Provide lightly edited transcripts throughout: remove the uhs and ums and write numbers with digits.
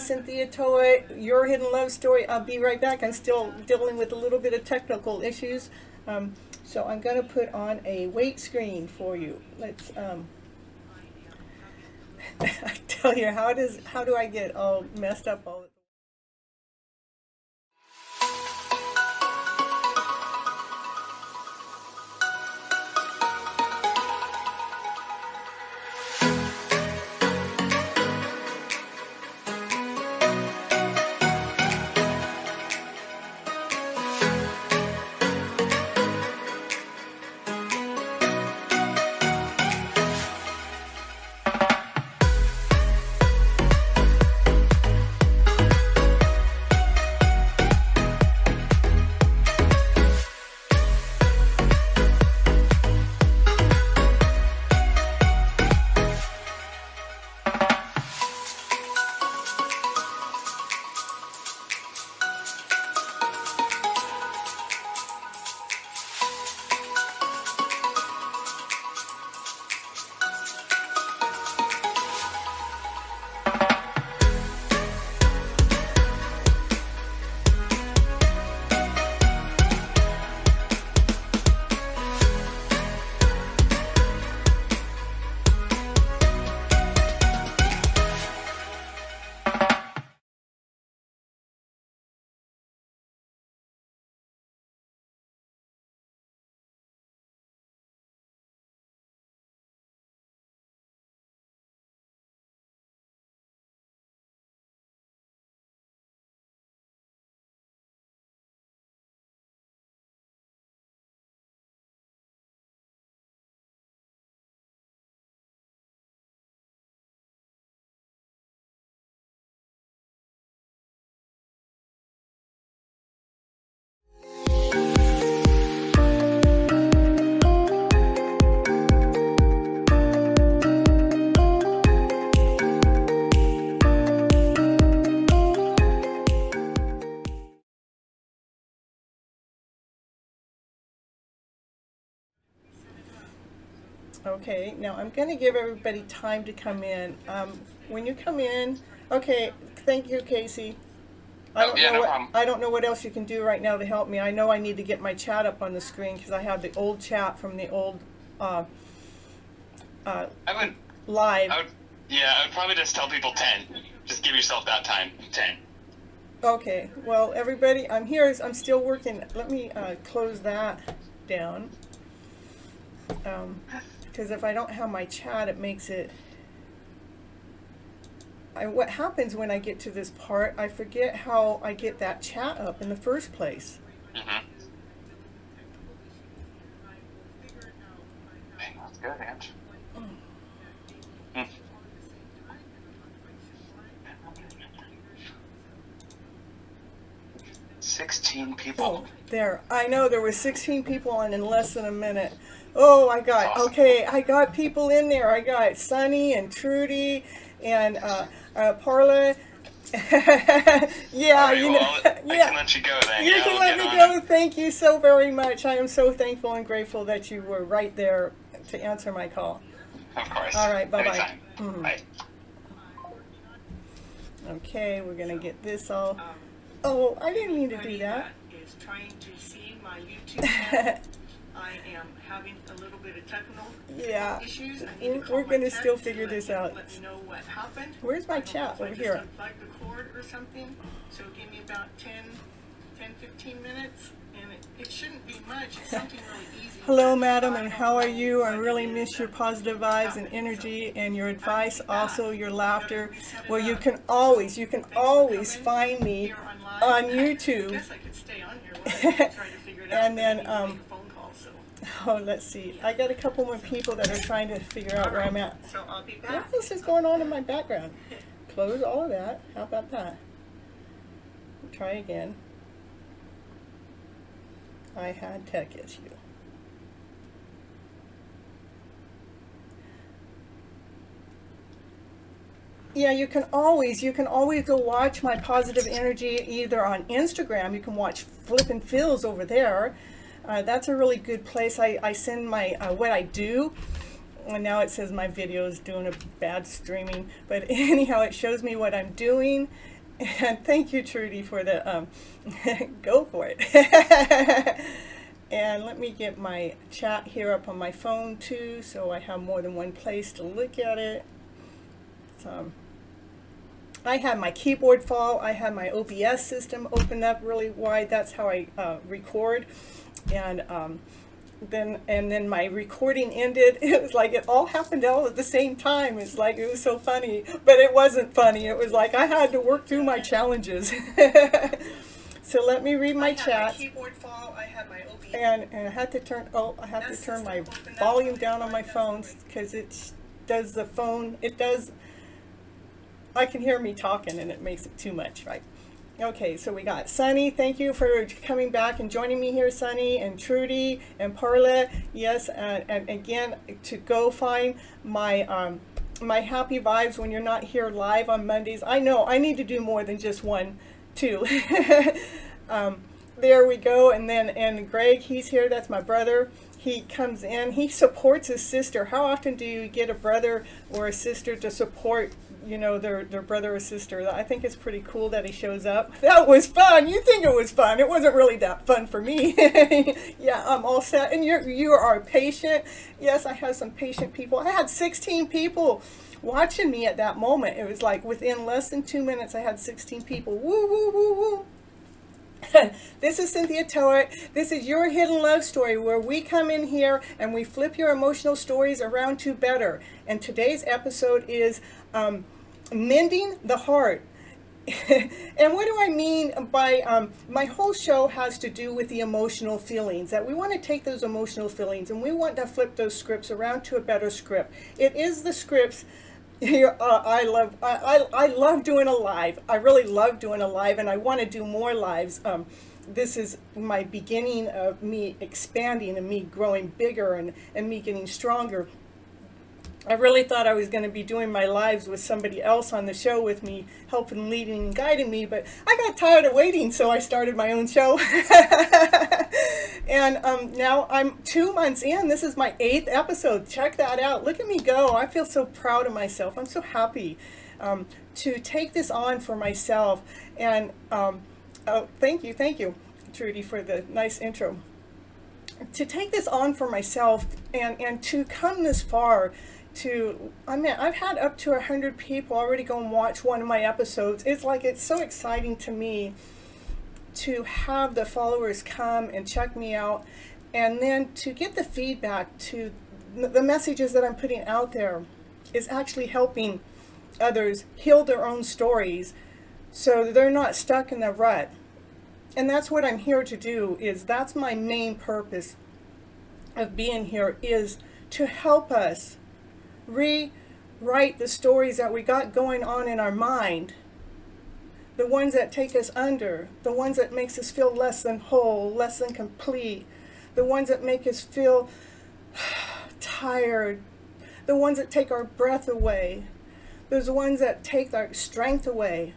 Cynthia Toet, Your Hidden Love Story. I'll be right back. I'm still dealing with a little bit of technical issues. So I'm going to put on a wait screen for you. Let's, I tell you, how do I get all messed up all the time? Okay, now I'm going to give everybody time to come in. When you come in, okay, thank you, Casey. I don't know what else you can do right now to help me. I know I need to get my chat up on the screen because I have the old chat from the old live. I would probably just tell people 10. Just give yourself that time, 10. Okay, well, everybody, I'm here. I'm still working. Let me close that down. Because if I don't have my chat, it makes it... what happens when I get to this part, I forget how I get that chat up in the first place. Mm-hmm. That's good, Ange. 16 people. Oh, there. I know there were 16 people on in less than a minute. Oh, I got people in there. I got Sunny and Trudy and Parla. Yeah, right, you know. I can let you go then. You can let me go. Thank you so very much. I am so thankful and grateful that you were right there to answer my call. Of course. All right, bye-bye. Mm-hmm. Bye. Okay, we're going to get this all... Oh, I didn't mean to do that. Is trying to see my YouTube channel. I am having a little bit of technical issues. We're going to still figure this out. Let me know what happened. Where's my chat? Over here. Like the cord or something. So give me about 10-15 minutes. And it shouldn't be much. It's something really easy. Hello, madam, and how are you? I really miss your positive vibes and energy and your advice, also your laughter. Well, you can always find me on YouTube. And then, oh, let's see. I got a couple more people that are trying to figure out where I'm at. So I'll be back. What else is going on in my background? Close all of that. How about that? Try again. I had tech issue. Yeah, you can always go watch my positive energy either on Instagram. You can watch FlipN Phil's over there. That's a really good place. I send my what I do. And now it says my video is doing a bad streaming. But anyhow, it shows me what I'm doing. And thank you, Trudy, for the go for it. And let me get my chat here up on my phone too, so I have more than one place to look at it. So, I had my keyboard fall. I had my OBS system open up really wide. That's how I record. And then my recording ended. It was like it all happened all at the same time. It's like it was so funny, but it wasn't funny. It was like I had to work through my challenges. So let me read my chat. And I had to turn my volume down on my phones because it does the phone. It does. I can hear me talking and it makes it too much, right? Okay, so we got Sunny. Thank you for coming back and joining me here, Sunny, and Trudy and Parla. Yes, and again, to go find my my happy vibes when you're not here live on Mondays. I know I need to do more than just one, too. There we go. And Greg, he's here. That's my brother. He comes in. He supports his sister. How often do you get a brother or a sister to support, you know, their brother or sister? I think it's pretty cool that he shows up. That was fun. You think it was fun. It wasn't really that fun for me. Yeah, I'm all set. And you are patient. Yes, I have some patient people. I had 16 people watching me at that moment. It was like within less than 2 minutes, I had 16 people. Woo, woo, woo, woo. This is Cynthia Toet. This is your hidden love story, where we come in here and we flip your emotional stories around to better. And today's episode is mending the heart. And what do I mean by my whole show has to do with the emotional feelings, that we want to take those emotional feelings and we want to flip those scripts around to a better script. It is the scripts. I love doing a live. I really love doing a live, and I want to do more lives. This is my beginning of me expanding and me growing bigger and me getting stronger. I really thought I was going to be doing my lives with somebody else on the show with me, helping, leading, and guiding me, but I got tired of waiting, so I started my own show. And now I'm 2 months in. This is my 8th episode. Check that out. Look at me go. I feel so proud of myself. I'm so happy to take this on for myself. And oh, thank you, Trudy, for the nice intro. To take this on for myself and to come this far. I mean, I've had up to 100 people already go and watch one of my episodes. It's like, it's so exciting to me to have the followers come and check me out, and then to get the feedback to the messages that I'm putting out there is actually helping others heal their own stories so they're not stuck in the rut. And that's what I'm here to do. That's my main purpose of being here, is to help us rewrite the stories that we got going on in our mind, the ones that take us under, the ones that makes us feel less than whole, less than complete, the ones that make us feel tired, the ones that take our breath away, those ones that take our strength away,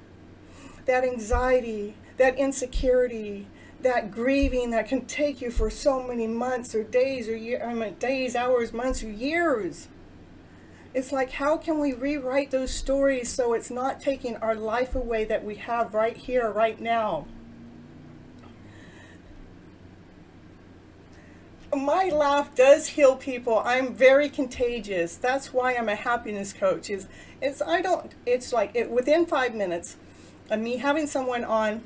that anxiety, that insecurity, that grieving that can take you for so many months or days or days, hours, months, or years. It's like, how can we rewrite those stories so it's not taking our life away that we have right here, right now? My laugh does heal people. I'm very contagious. That's why I'm a happiness coach. It's like within 5 minutes of me having someone on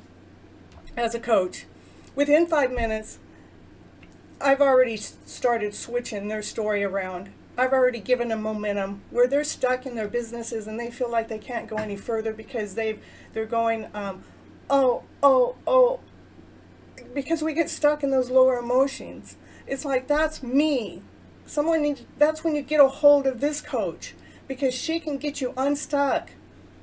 as a coach, within 5 minutes, I've already started switching their story around. I've already given them momentum where they're stuck in their businesses and they feel like they can't go any further because they're going, because we get stuck in those lower emotions. It's like, that's me. That's when you get a hold of this coach, because she can get you unstuck.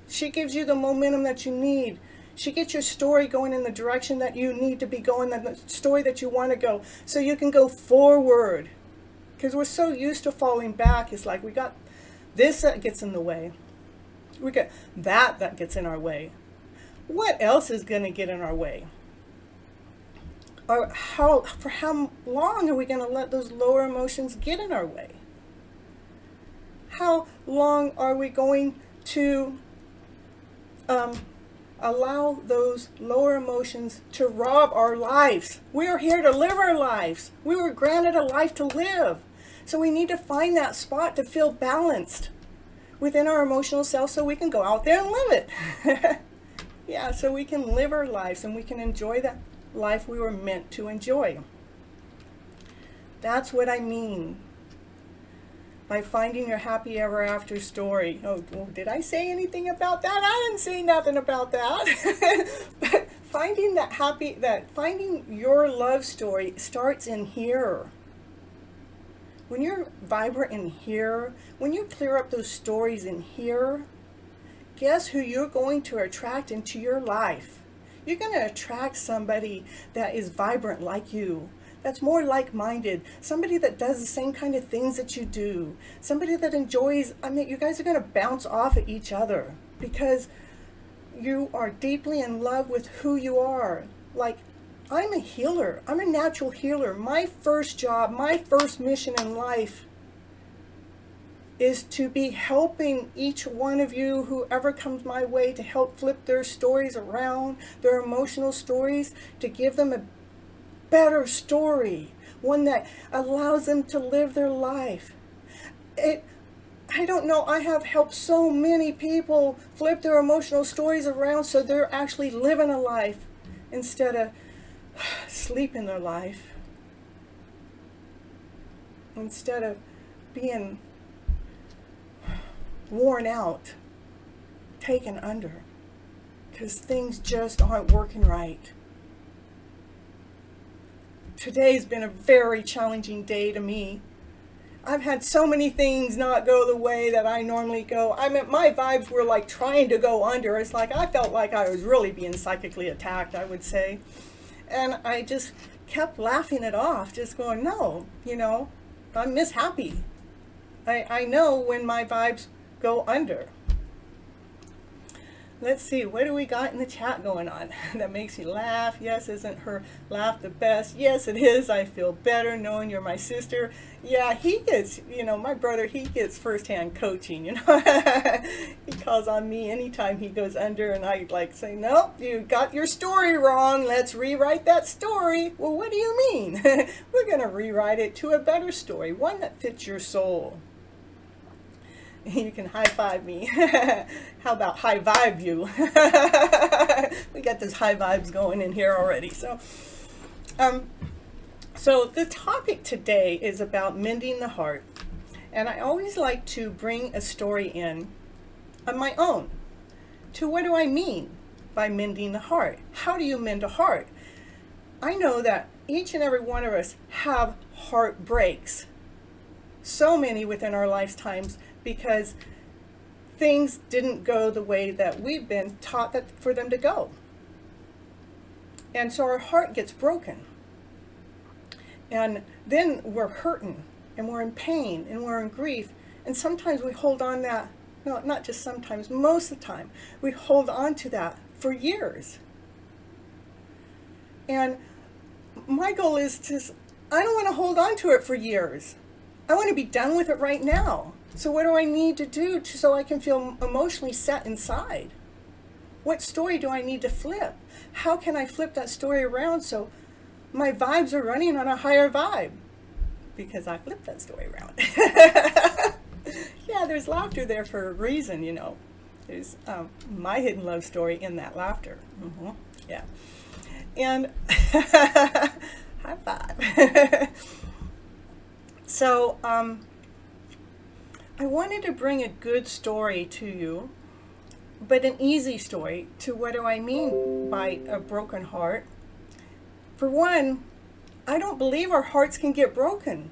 She gives you the momentum that you need. She gets your story going in the direction that you need to be going, the story that you want to go, so you can go forward. Because we're so used to falling back. It's like we got this that gets in the way. We got that gets in our way. What else is going to get in our way? Or for how long are we going to let those lower emotions get in our way? How long are we going to allow those lower emotions to rob our lives. We are here to live our lives. We were granted a life to live. So we need to find that spot to feel balanced within our emotional self so we can go out there and live it. Yeah, so we can live our lives and we can enjoy that life we were meant to enjoy. That's what I mean by finding your happy ever after story. Oh, well, did I say anything about that? I didn't say nothing about that. But finding your love story starts in here. When you're vibrant in here, when you clear up those stories in here, guess who you're going to attract into your life? You're going to attract somebody that is vibrant like you, that's more like-minded, somebody that does the same kind of things that you do, somebody that enjoys. I mean, you guys are going to bounce off at each other because you are deeply in love with who you are. Like, I'm a healer. I'm a natural healer. My first job, my first mission in life is to be helping each one of you, whoever comes my way, to help flip their stories around, their emotional stories, to give them a better story, one that allows them to live their life. I don't know, I have helped so many people flip their emotional stories around so they're actually living a life instead of sleeping their life, instead of being worn out, taken under, because things just aren't working right. Today's been a very challenging day to me. I've had so many things not go the way that I normally go. I mean, my vibes were like trying to go under. It's like I felt like I was really being psychically attacked, I would say. And I just kept laughing it off, just going, no, you know, I'm Miss Happy. I know when my vibes go under. Let's see, what do we got in the chat going on that makes you laugh? Yes, isn't her laugh the best? Yes, it is. I feel better knowing you're my sister. Yeah, he gets, you know, my brother, he gets firsthand coaching, you know. He calls on me anytime he goes under, and I like say, nope, you got your story wrong. Let's rewrite that story. Well, what do you mean? We're going to rewrite it to a better story, one that fits your soul. You can high-five me. How about high-vibe you? We got those high vibes going in here already. So the topic today is about mending the heart. And I always like to bring a story in on my own. To what do I mean by mending the heart? How do you mend a heart? I know that each and every one of us have heartbreaks. So many within our lifetimes, because things didn't go the way that we've been taught that for them to go. And so our heart gets broken. And then we're hurting, and we're in pain, and we're in grief. And sometimes we hold on that, no, not just sometimes, most of the time, we hold on to that for years. And my goal is I don't want to hold on to it for years. I want to be done with it right now. So what do I need to do so I can feel emotionally set inside? What story do I need to flip? How can I flip that story around so my vibes are running on a higher vibe? Because I flipped that story around. Yeah, there's laughter there for a reason, you know. There's my hidden love story in that laughter. Yeah. And high five. So, I wanted to bring a good story to you, but an easy story to what do I mean by a broken heart. For one, I don't believe our hearts can get broken.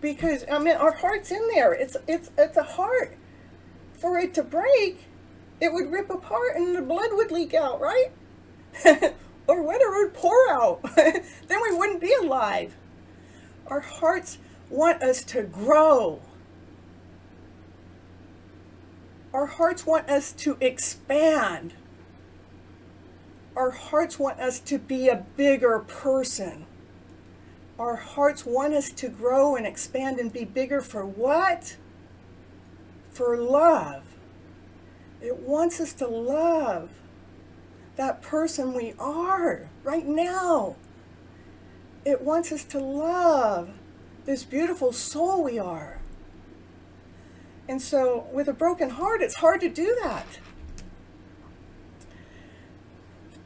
Because, I mean, our heart's in there. It's a heart. For it to break, it would rip apart and the blood would leak out, right? Or whatever would pour out. Then we wouldn't be alive. Our hearts want us to grow. Our hearts want us to expand. Our hearts want us to be a bigger person. Our hearts want us to grow and expand and be bigger for what? For love. It wants us to love that person we are right now. It wants us to love this beautiful soul we are. And so with a broken heart, it's hard to do that.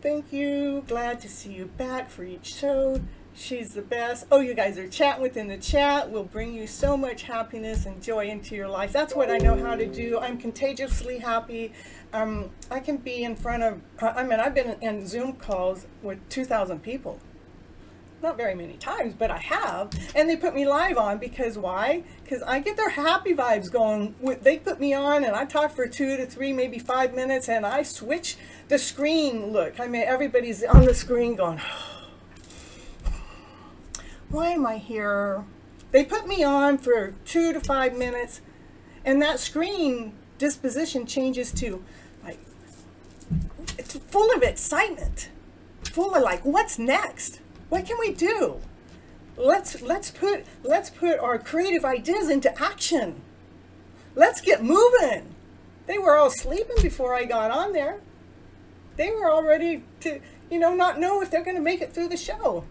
Thank you. Glad to see you back for each show. She's the best. Oh, you guys are chatting within the chat. Will bring you so much happiness and joy into your life. That's what I know how to do. I'm contagiously happy. I can be in front of, I've been in Zoom calls with 2,000 people. Not very many times, but I have. And they put me live on because why? Because I get their happy vibes going. They put me on and I talk for 2 to 3, maybe 5 minutes, and I switch the screen look. Everybody's on the screen going, why am I here? They put me on for 2 to 5 minutes, and that screen disposition changes to, like, it's full of excitement, full of like, what's next? What can we do? Let's put our creative ideas into action. Let's get moving. They were all sleeping before I got on there. They were all ready to, not know if they're going to make it through the show.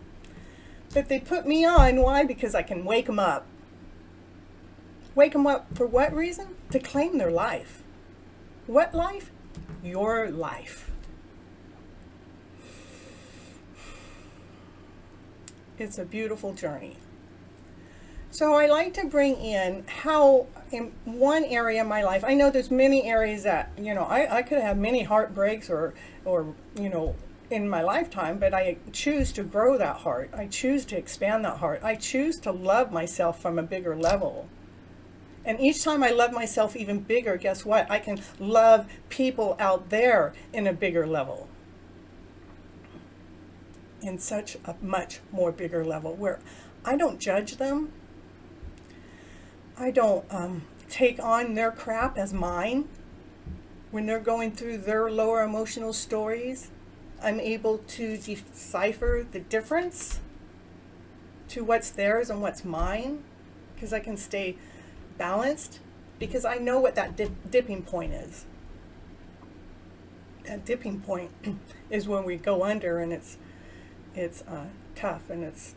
But they put me on. Why? Because I can wake them up. Wake them up for what reason? To claim their life. What life? Your life. It's a beautiful journey. So I like to bring in how in one area of my life, I know there's many areas that, I could have many heartbreaks or in my lifetime, but I choose to grow that heart. I choose to expand that heart. I choose to love myself from a bigger level. And each time I love myself even bigger, guess what? I can love people out there in a bigger level. In such a much more bigger level where I don't judge them. I don't take on their crap as mine. When they're going through their lower emotional stories, I'm able to decipher the difference to what's theirs and what's mine, because I can stay balanced, because I know what that dipping point is. That dipping point is when we go under, and it's tough, and it's,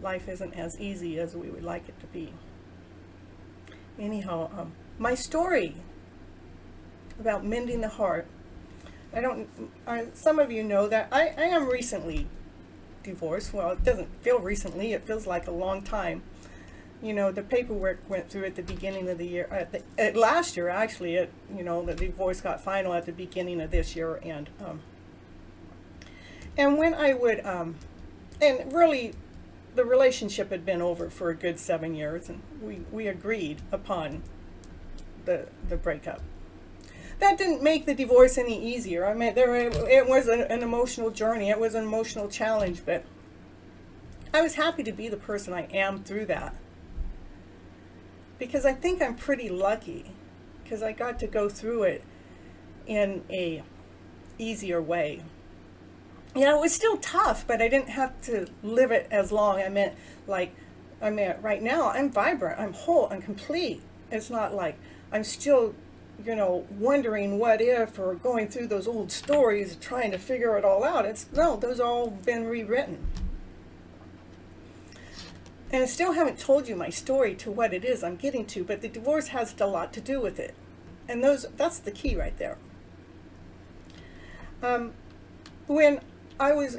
life isn't as easy as we would like it to be. Anyhow, my story about mending the heart, some of you know that I am recently divorced. Well, it doesn't feel recently, it feels like a long time. The paperwork went through at the beginning of the year, last year actually, the divorce got final at the beginning of this year, and when I would, and really, the relationship had been over for a good 7 years, and we agreed upon the breakup. That didn't make the divorce any easier. It was an emotional journey. It was an emotional challenge, but I was happy to be the person I am through that. Because I think I'm pretty lucky, because I got to go through it in a easier way. It was still tough, but I didn't have to live it as long. Right now, I'm vibrant, I'm whole, I'm complete. It's not like I'm still, wondering what if, or going through those old stories, trying to figure it all out. No, those all been rewritten. And I still haven't told you my story to what it is I'm getting to, but the divorce has a lot to do with it. And that's the key right there. When I was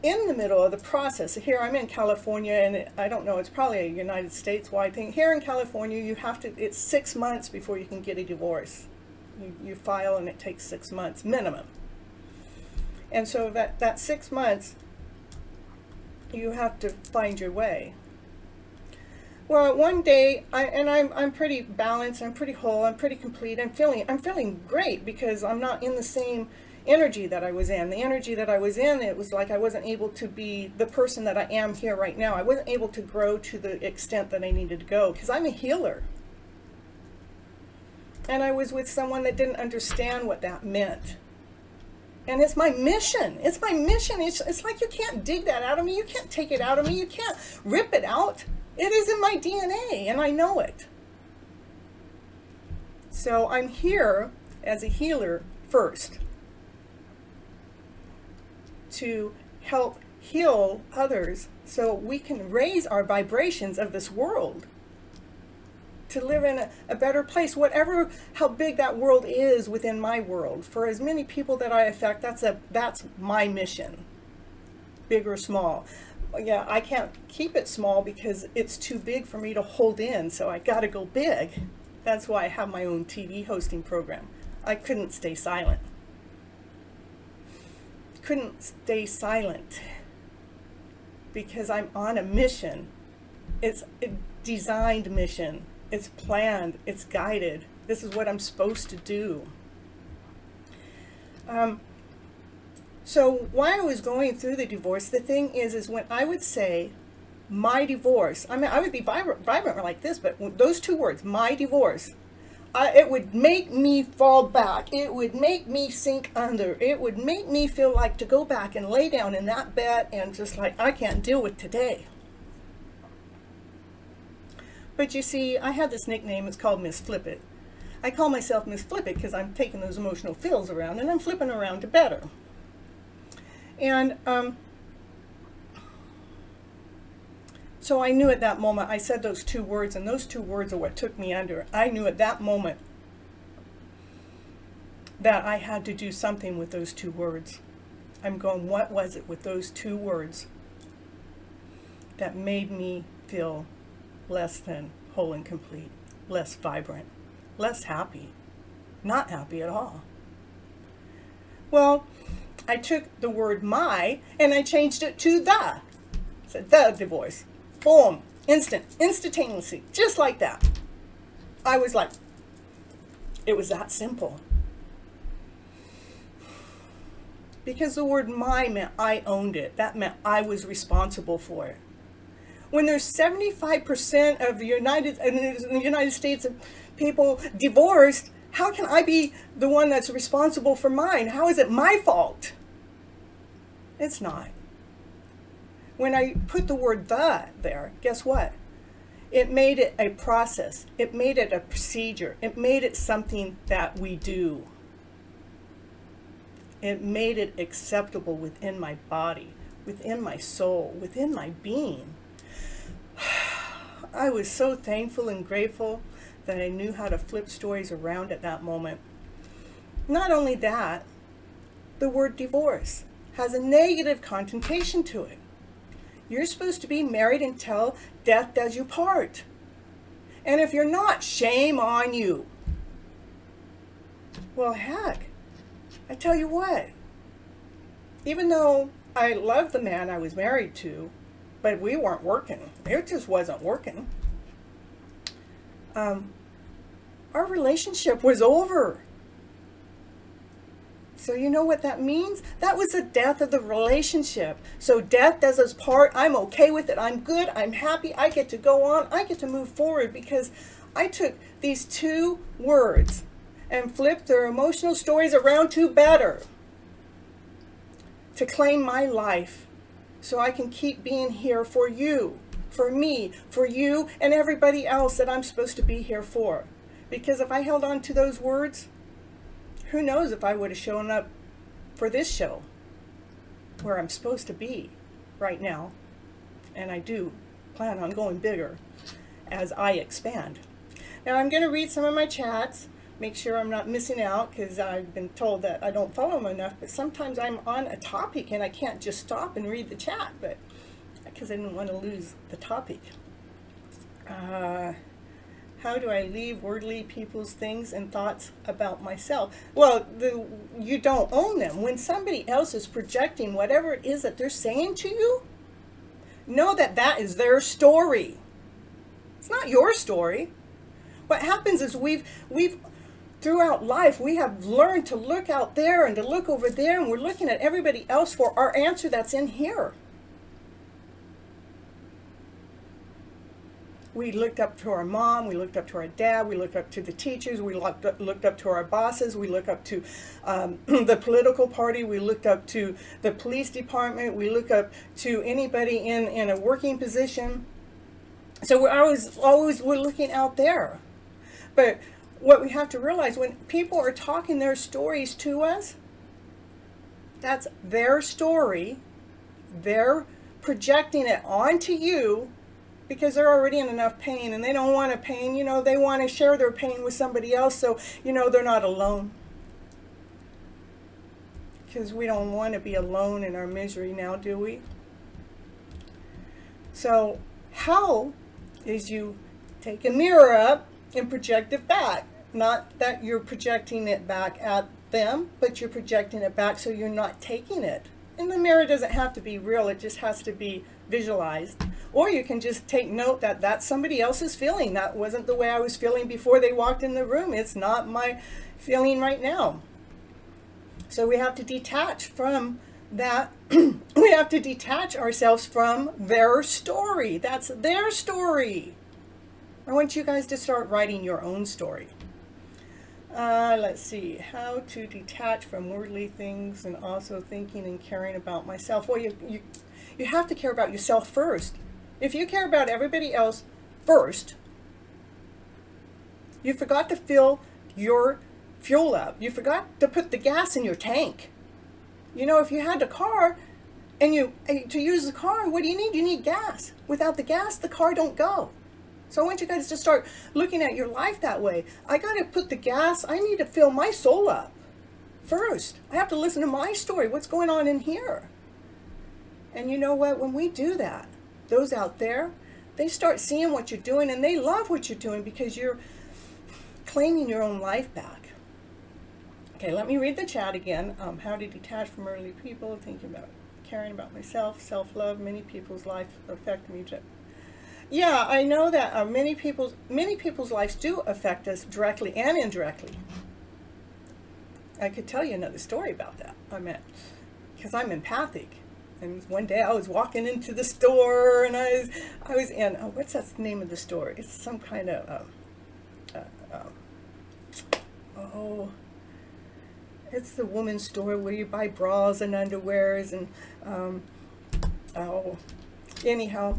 in the middle of the process, here I'm in California, and I don't know, it's probably a United States-wide thing. Here in California, it's 6 months before you can get a divorce. You file, and it takes 6 months minimum. And so that 6 months, you have to find your way. Well, one day, I'm pretty balanced, I'm pretty whole, I'm pretty complete, I'm feeling great, because I'm not in the same energy that I was in. The energy that I was in, it was like I wasn't able to be the person that I am here right now. I wasn't able to grow to the extent that I needed to go, because I'm a healer. And I was with someone that didn't understand what that meant. And it's my mission. It's my mission. It's like you can't dig that out of me. You can't take it out of me. You can't rip it out. It is in my DNA, and I know it. So I'm here as a healer first, to help heal others so we can raise our vibrations of this world to live in a better place, whatever, how big that world is within my world. For as many people that I affect, that's my mission, big or small. Yeah, I can't keep it small because it's too big for me to hold in, so I got to go big. That's why I have my own TV hosting program. I couldn't stay silent. Couldn't stay silent because I'm on a mission. It's a designed mission. It's planned. It's guided. This is what I'm supposed to do. So while I was going through the divorce, the thing is when I would say my divorce, I mean, I would be vibrant like this, but those two words, my divorce, it would make me fall back. It would make me sink under. It would make me feel like to go back and lay down in that bed and just like, I can't deal with today. But you see, I have this nickname. It's called Miss Flip It. I call myself Miss Flip It because I'm taking those emotional fills around and I'm flipping around to better. And so I knew at that moment, I said those two words, and those two words are what took me under. I knew at that moment that I had to do something with those two words. I'm going, what was it with those two words that made me feel less than whole and complete, less vibrant, less happy, not happy at all? Well, I took the word my and I changed it to the. I said the divorce. Boom. Instantaneously. Just like that. I was like, it was that simple. Because the word my meant I owned it. That meant I was responsible for it. When there's 75% of the United States of people divorced, how can I be the one that's responsible for mine? How is it my fault? It's not. When I put the word the there, guess what? It made it a process. It made it a procedure. It made it something that we do. It made it acceptable within my body, within my soul, within my being. I was so thankful and grateful that I knew how to flip stories around at that moment. Not only that, the word divorce has a negative connotation to it. You're supposed to be married until death does you part. And if you're not, shame on you. Well, heck, I tell you what, even though I loved the man I was married to, but we weren't working. It just wasn't working. Our relationship was over. So you know what that means? That was the death of the relationship. So death does us part. I'm okay with it. I'm good. I'm happy. I get to go on. I get to move forward because I took these two words and flipped their emotional stories around to better. To claim my life so I can keep being here for you, for me, for you, and everybody else that I'm supposed to be here for. Because if I held on to those words, who knows if I would have shown up for this show where I'm supposed to be right now. And I do plan on going bigger as I expand. Now I'm going to read some of my chats, make sure I'm not missing out because I've been told that I don't follow them enough, but sometimes I'm on a topic and I can't just stop and read the chat, but because I didn't want to lose the topic. How do I leave worldly people's things and thoughts about myself? Well, you don't own them. When somebody else is projecting whatever it is that they're saying to you, know that that is their story. It's not your story. What happens is we've throughout life, we have learned to look out there and to look over there, and we're looking at everybody else for our answer that's in here. We looked up to our mom, we looked up to our dad, we looked up to the teachers, we looked up to our bosses, we looked up to the political party, we looked up to the police department, we look up to anybody in a working position. So we're always we're looking out there. But what we have to realize, when people are talking their stories to us, that's their story. They're projecting it onto you because they're already in enough pain, and they don't want to pain. You know, they want to share their pain with somebody else, so, you know, they're not alone. Because we don't want to be alone in our misery now, do we? So how is you take a mirror up and project it back? Not that you're projecting it back at them, but you're projecting it back so you're not taking it. And the mirror doesn't have to be real, it just has to be visualized. Or you can just take note that that's somebody else's feeling. That wasn't the way I was feeling before they walked in the room. It's not my feeling right now. So we have to detach from that. We have to detach ourselves from their story. That's their story. I want you guys to start writing your own story. Let's see, how to detach from worldly things and also thinking and caring about myself. Well, you have to care about yourself first. If you care about everybody else first, you forgot to fill your fuel up. You forgot to put the gas in your tank. You know, if you had a car and to use the car, what do you need? You need gas. Without the gas, the car don't go. So I want you guys to start looking at your life that way. I got to put the gas, I need to fill my soul up first. I have to listen to my story, what's going on in here. And you know what, when we do that, those out there, they start seeing what you're doing and they love what you're doing because you're claiming your own life back. Okay, let me read the chat again. How to detach from earthly people, thinking about caring about myself, self-love. Many people's life affect me. Yeah, I know that many people's lives do affect us directly and indirectly. I could tell you another story about that. Because I'm empathic. And one day I was walking into the store and I was in, what's that name of the store? It's some kind of, it's the woman's store where you buy bras and underwears and, anyhow,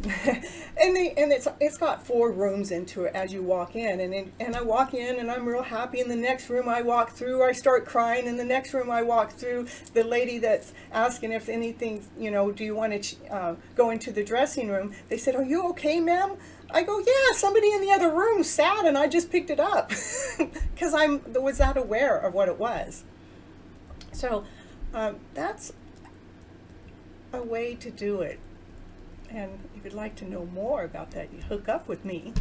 and it's got 4 rooms into it as you walk in, and I walk in and I'm real happy. In the next room I walk through, I start crying. In the next room I walk through, the lady that's asking if anything, you know, do you want to go into the dressing room? They said, "Are you okay, ma'am?" I go, "Yeah, somebody in the other room sat and I just picked it up," because I was that aware of what it was. So that's a way to do it. And if you'd like to know more about that, you hook up with me.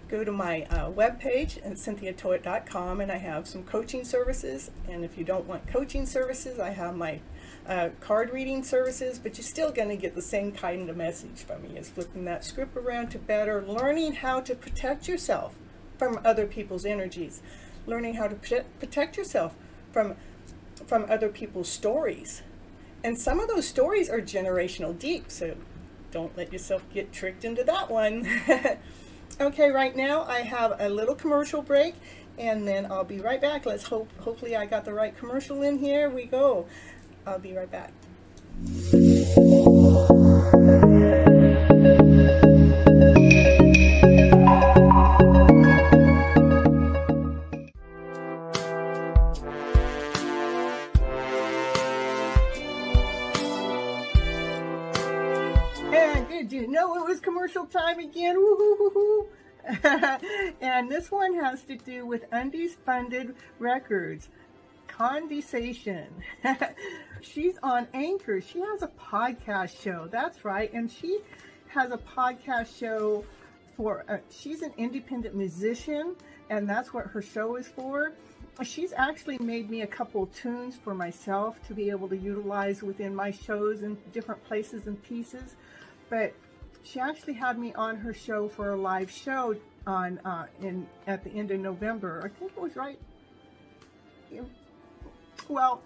Go to my webpage at cynthiatoet.com, and I have some coaching services. And if you don't want coaching services, I have my card reading services, but you're still going to get the same kind of message from me as flipping that script around to better, learning how to protect yourself from other people's energies, learning how to protect yourself from other people's stories. And some of those stories are generational deep, so don't let yourself get tricked into that one. Okay, right now I have a little commercial break, and then I'll be right back. Hopefully I got the right commercial in. Here we go. I'll be right back. Did you know it was commercial time again? Woo-hoo-hoo-hoo. And this one has to do with Undies Funded Records. Condensation. She's on Anchor. She has a podcast show. That's right. And she has a podcast show for, she's an independent musician, and that's what her show is for. She's actually made me a couple tunes for myself to be able to utilize within my shows in different places and pieces. But she actually had me on her show for a live show on at the end of November. I think it was right. Well,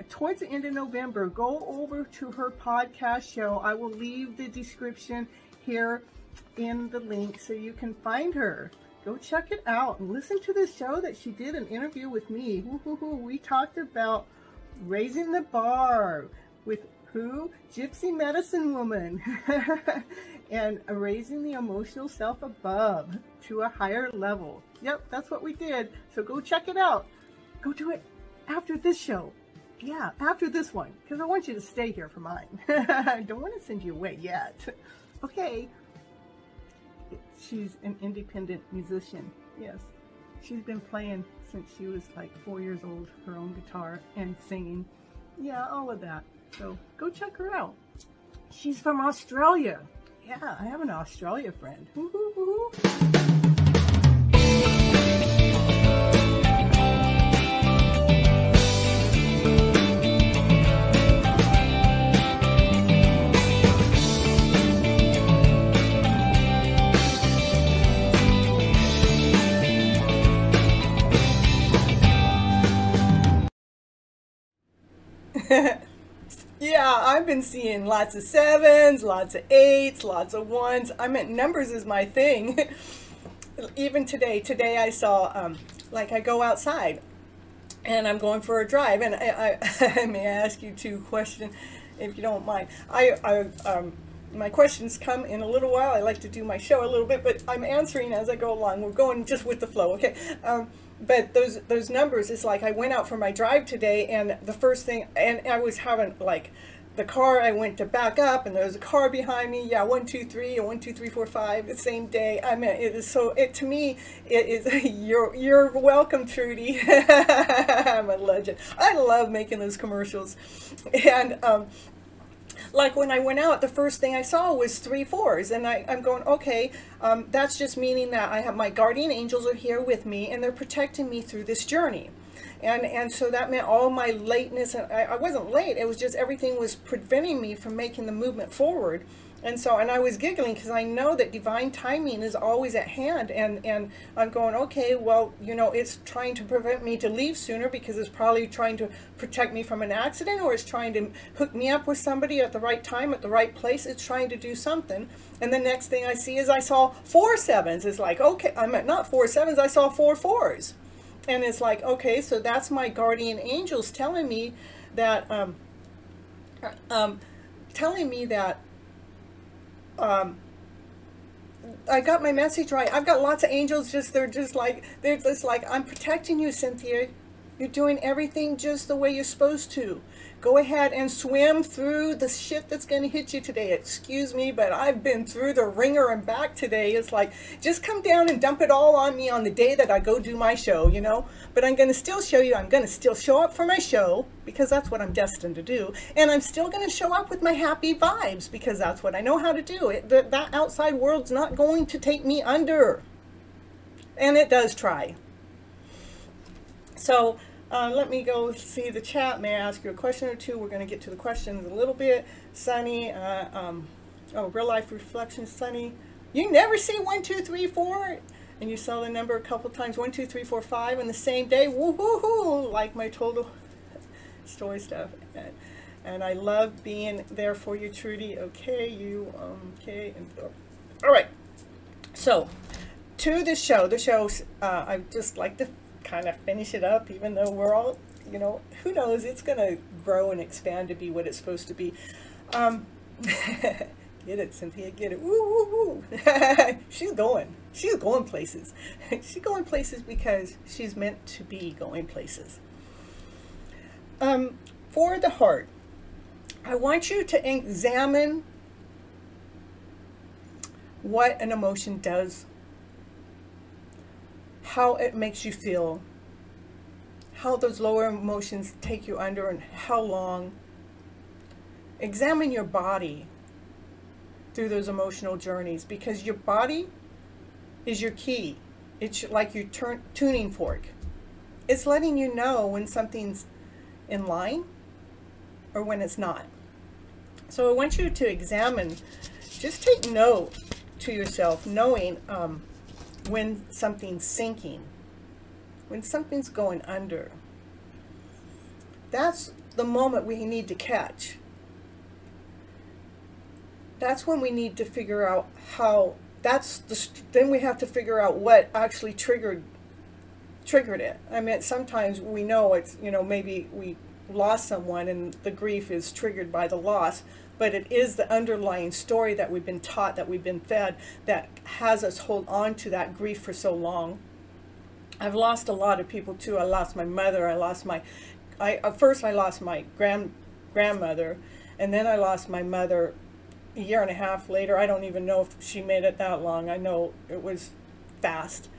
towards the end of November, go over to her podcast show. I will leave the description here in the link so you can find her. Go check it out and listen to the show that she did, an interview with me. We talked about raising the bar with Who? Gypsy medicine woman. And raising the emotional self above to a higher level. Yep, that's what we did. So go check it out. Go do it after this show. Yeah, after this one, because I want you to stay here for mine. I don't want to send you away yet. Okay. She's an independent musician. Yes. She's been playing since she was like 4 years old, her own guitar and singing. Yeah, all of that. So go check her out. She's from Australia. Yeah, I have an Australia friend. Woo-hoo-hoo-hoo. Yeah, I've been seeing lots of 7s, lots of 8s, lots of 1s. I meant numbers is my thing. Even today I saw, like I go outside and I'm going for a drive, and I may ask you 2 questions if you don't mind. My questions come in a little while. I like to do my show a little bit, but I'm answering as I go along. We're going just with the flow, okay? But those numbers, it's like I went out for my drive today, and the first thing, and I was having like the car, I went to back up, and there was a car behind me. Yeah, 1, 2, 3, and 1, 2, 3, 4, 5, the same day. I mean, it is so. It to me, it is. You're welcome, Trudy. I'm a legend. I love making those commercials, and like when I went out, the first thing I saw was 3 4s, and I'm going, okay, that's just meaning that I have my guardian angels are here with me, and they're protecting me through this journey. And so that meant all my lateness, and I wasn't late, it was just everything was preventing me from making the movement forward. And I was giggling because I know that divine timing is always at hand, and I'm going, okay, well, you know, it's trying to prevent me to leave sooner because it's probably trying to protect me from an accident, or it's trying to hook me up with somebody at the right time, at the right place. It's trying to do something. And the next thing I see is I saw 4 7s. It's like, okay, I meant not 4 7s, I saw 4 4s. And it's like, okay, so that's my guardian angels telling me that, I got my message right. I've got lots of angels, they're just like, I'm protecting you, Cynthia. You're doing everything just the way you're supposed to. Go ahead and swim through the shit that's going to hit you today. Excuse me, but I've been through the ringer and back today. It's like, just come down and dump it all on me on the day that I go do my show, you know. But I'm going to still show you, I'm going to still show up for my show, because that's what I'm destined to do. And I'm still going to show up with my happy vibes, because that's what I know how to do. That outside world's not going to take me under. And it does try. So, let me go see the chat. May I ask you a question or 2? We're going to get to the questions a little bit. Sunny, real life reflection, Sunny. You never see 1, 2, 3, 4, and you saw the number a couple times, 1, 2, 3, 4, 5 in the same day. Woo-hoo-hoo, like my total story stuff. And I love being there for you, Trudy. Okay, you, okay. And, all right. So, to the show. The show's, I just like to kind of finish it up, even though we're all, you know, who knows, it's going to grow and expand to be what it's supposed to be. Get it, Cynthia, get it. Woo, woo, woo. She's going places. She's going places because she's meant to be going places. For the heart, I want you to examine what an emotion does, how it makes you feel, how those lower emotions take you under, and how long. Examine your body through those emotional journeys, because your body is your key. It's like your tuning fork. It's letting you know when something's in line or when it's not. So I want you to examine, just take note to yourself, knowing when something's sinking, when something's going under. That's the moment we need to catch. That's when we need to figure out how, then we have to figure out what actually triggered it. I mean, sometimes we know it's, you know, maybe we lost someone and the grief is triggered by the loss, but it is the underlying story that we've been taught, that we've been fed, that has us hold on to that grief for so long. I've lost a lot of people too. I lost my mother. I lost my, first I lost my grandmother, and then I lost my mother a year and a half later. I don't even know if she made it that long. I know it was fast.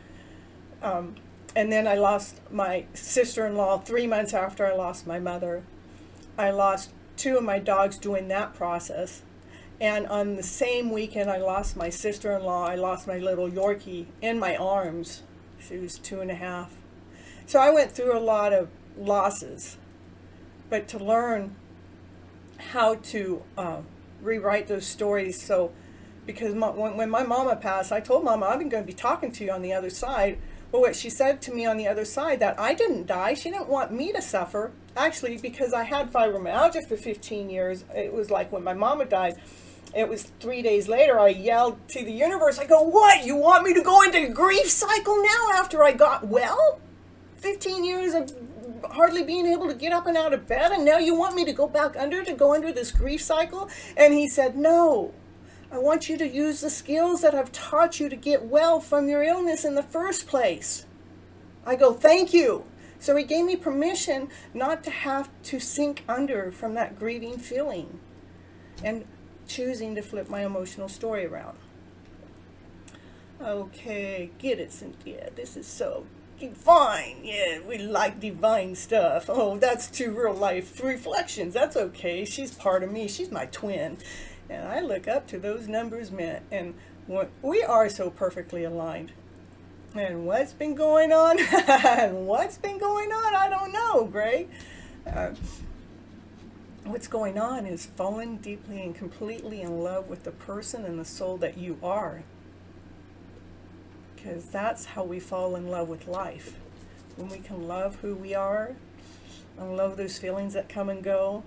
And then I lost my sister-in-law 3 months after I lost my mother. I lost 2 of my dogs doing that process. And on the same weekend I lost my sister-in-law, I lost my little Yorkie in my arms. She was 2.5. So I went through a lot of losses. But to learn how to rewrite those stories, so because when my mama passed, I told Mama, I'm going to be talking to you on the other side. Well, what she said to me on the other side, that I didn't die. She didn't want me to suffer. Actually, because I had fibromyalgia for 15 years, it was like when my mama died, it was 3 days later, I yelled to the universe, I go, what, you want me to go into a grief cycle now after I got well? 15 years of hardly being able to get up and out of bed, and now you want me to go back to go under this grief cycle? And he said, no, I want you to use the skills that I've taught you to get well from your illness in the first place. I go, thank you. So he gave me permission not to have to sink under from that grieving feeling, and choosing to flip my emotional story around. Okay, get it, Cynthia. This is so divine. Yeah, we like divine stuff. Oh, that's 2 real life reflections. That's okay. She's part of me. She's my twin. And I look up to those numbers, man. And we are so perfectly aligned. And what's been going on? And what's been going on? I don't know, Greg. What's going on is falling deeply and completely in love with the person and the soul that you are. Because that's how we fall in love with life. When we can love who we are and love those feelings that come and go,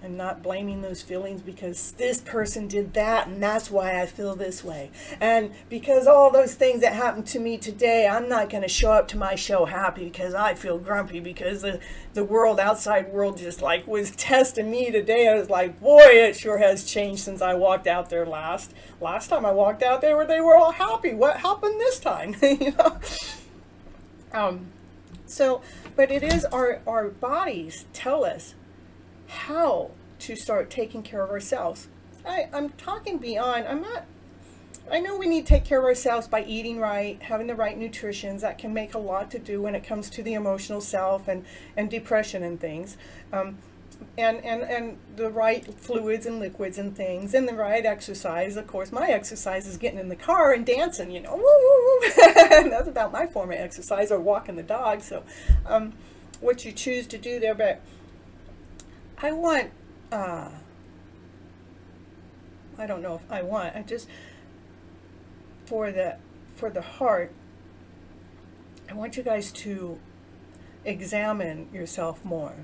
and not blaming those feelings because this person did that and that's why I feel this way. And because all those things that happened to me today, I'm not going to show up to my show happy because I feel grumpy because the world, outside world, just like was testing me today. I was like, boy, it sure has changed since I walked out there last. Last time I walked out there, they were all happy. What happened this time? You know? But it is our bodies tell us how to start taking care of ourselves. I'm talking beyond, I know we need to take care of ourselves by eating right, having the right nutrition. That can make a lot to do when it comes to the emotional self and depression and things. And the right fluids and liquids and things, and the right exercise. Of course, my exercise is getting in the car and dancing, you know, woo, woo, woo. That's about my form of exercise, or walking the dog. So what you choose to do there, but I want, I don't know if I want, I just, for the heart, I want you guys to examine yourself more.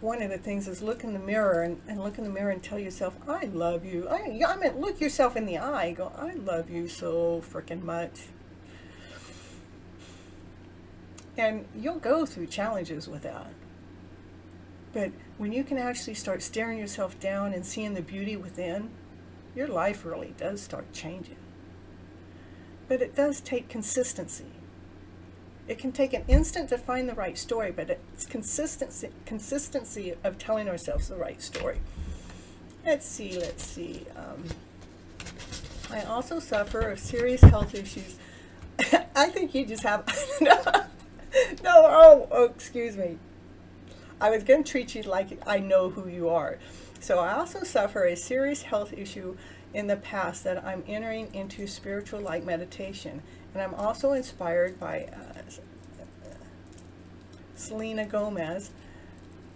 One of the things is look in the mirror and look in the mirror and tell yourself, I love you. I mean, look yourself in the eye, go, I love you so freaking much. And you'll go through challenges with that. But when you can actually start staring yourself down and seeing the beauty within, your life really does start changing. But it does take consistency. It can take an instant to find the right story, but it's consistency of telling ourselves the right story. Let's see. I also suffer of serious health issues. I think you just have, excuse me. I was going to treat you like I know who you are. So I also suffer a serious health issue in the past that I'm entering into spiritual light meditation. And I'm also inspired by Selena Gomez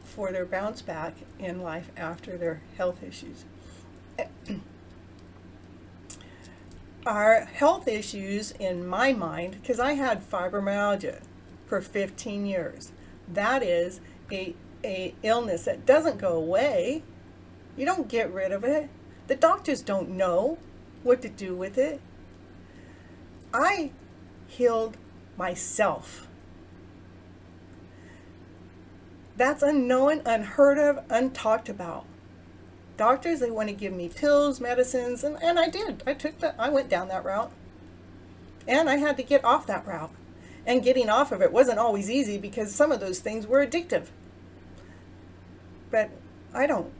for their bounce back in life after their health issues. Our health issues in my mind, because I had fibromyalgia for 15 years. That is a illness that doesn't go away. You don't get rid of it. The doctors don't know what to do with it. I healed myself. That's unknown, unheard of, untalked about. Doctors, they want to give me pills, medicines, and I did. I went down that route. And I had to get off that route. And getting off of it wasn't always easy because some of those things were addictive. But I don't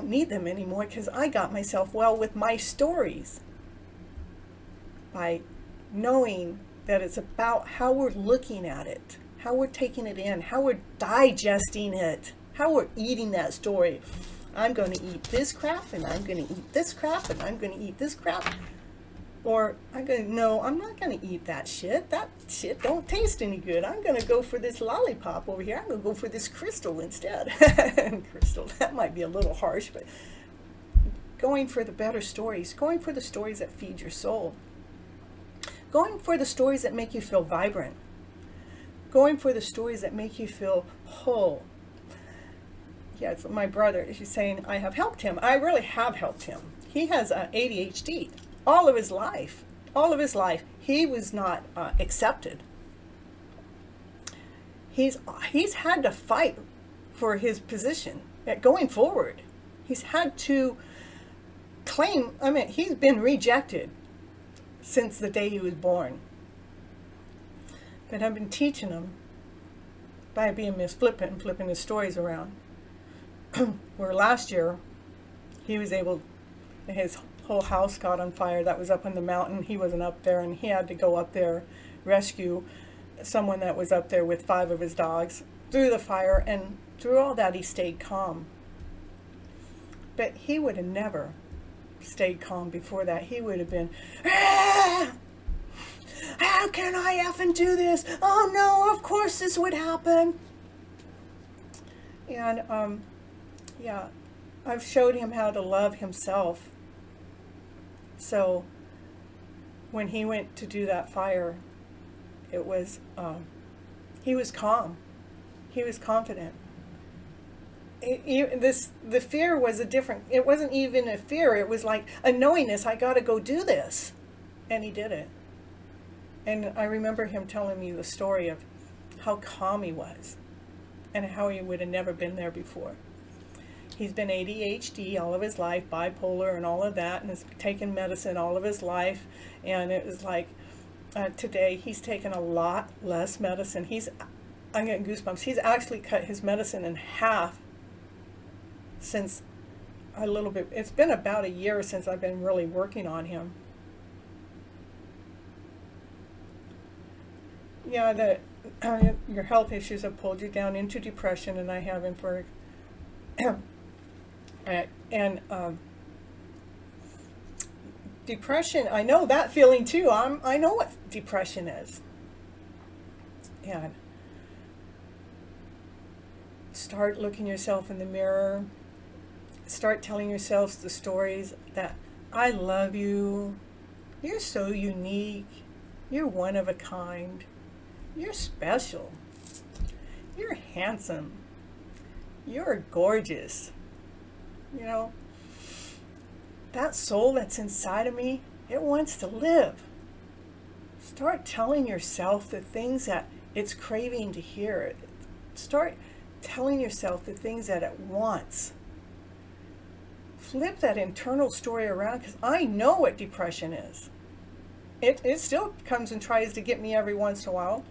need them anymore because I got myself well with my stories. By knowing that it's about how we're looking at it, how we're taking it in, how we're digesting it, how we're eating that story. I'm going to eat this crap, and I'm going to eat this crap, and I'm going to eat this crap. Or no, I'm not going to eat that shit. That shit don't taste any good. I'm going to go for this lollipop over here. I'm going to go for this crystal instead. Crystal, that might be a little harsh, but going for the better stories, going for the stories that feed your soul, going for the stories that make you feel vibrant, going for the stories that make you feel whole. Yeah, it's my brother, she's saying, I have helped him. I really have helped him. He has ADHD. All of his life, he was not accepted. He's had to fight for his position going forward. He's had to claim, he's been rejected since the day he was born. But I've been teaching him by being Miss Flippin and flipping his stories around. Where last year, he was able, his whole house got on fire. That was up on the mountain. He wasn't up there, and he had to go up there, rescue someone that was up there with 5 of his dogs through the fire, and through all that he stayed calm. But he would have never stayed calm before that. He would have been, ah! How can I effing do this? Oh no, of course this would happen. And yeah, I've showed him how to love himself. So when he went to do that fire, it was, he was calm. He was confident. The fear was it wasn't even a fear. It was like a knowingness, I got to go do this. And he did it. And I remember him telling me the story of how calm he was and how he would have never been there before. He's been ADHD all of his life, bipolar and all of that, and has taken medicine all of his life. And it was like, today he's taken a lot less medicine. I'm getting goosebumps. He's actually cut his medicine in half since it's been about a year since I've been really working on him. Yeah, your health issues have pulled you down into depression, and I have him for... and depression, I know that feeling too. I know what depression is. And start looking yourself in the mirror. Start telling yourselves the stories that I love you. You're so unique. You're one of a kind. You're special. You're handsome. You're gorgeous. You know, that soul that's inside of me, it wants to live. Start telling yourself the things that it's craving to hear. Start telling yourself the things that it wants. Flip that internal story around, because I know what depression is. It still comes and tries to get me every once in a while.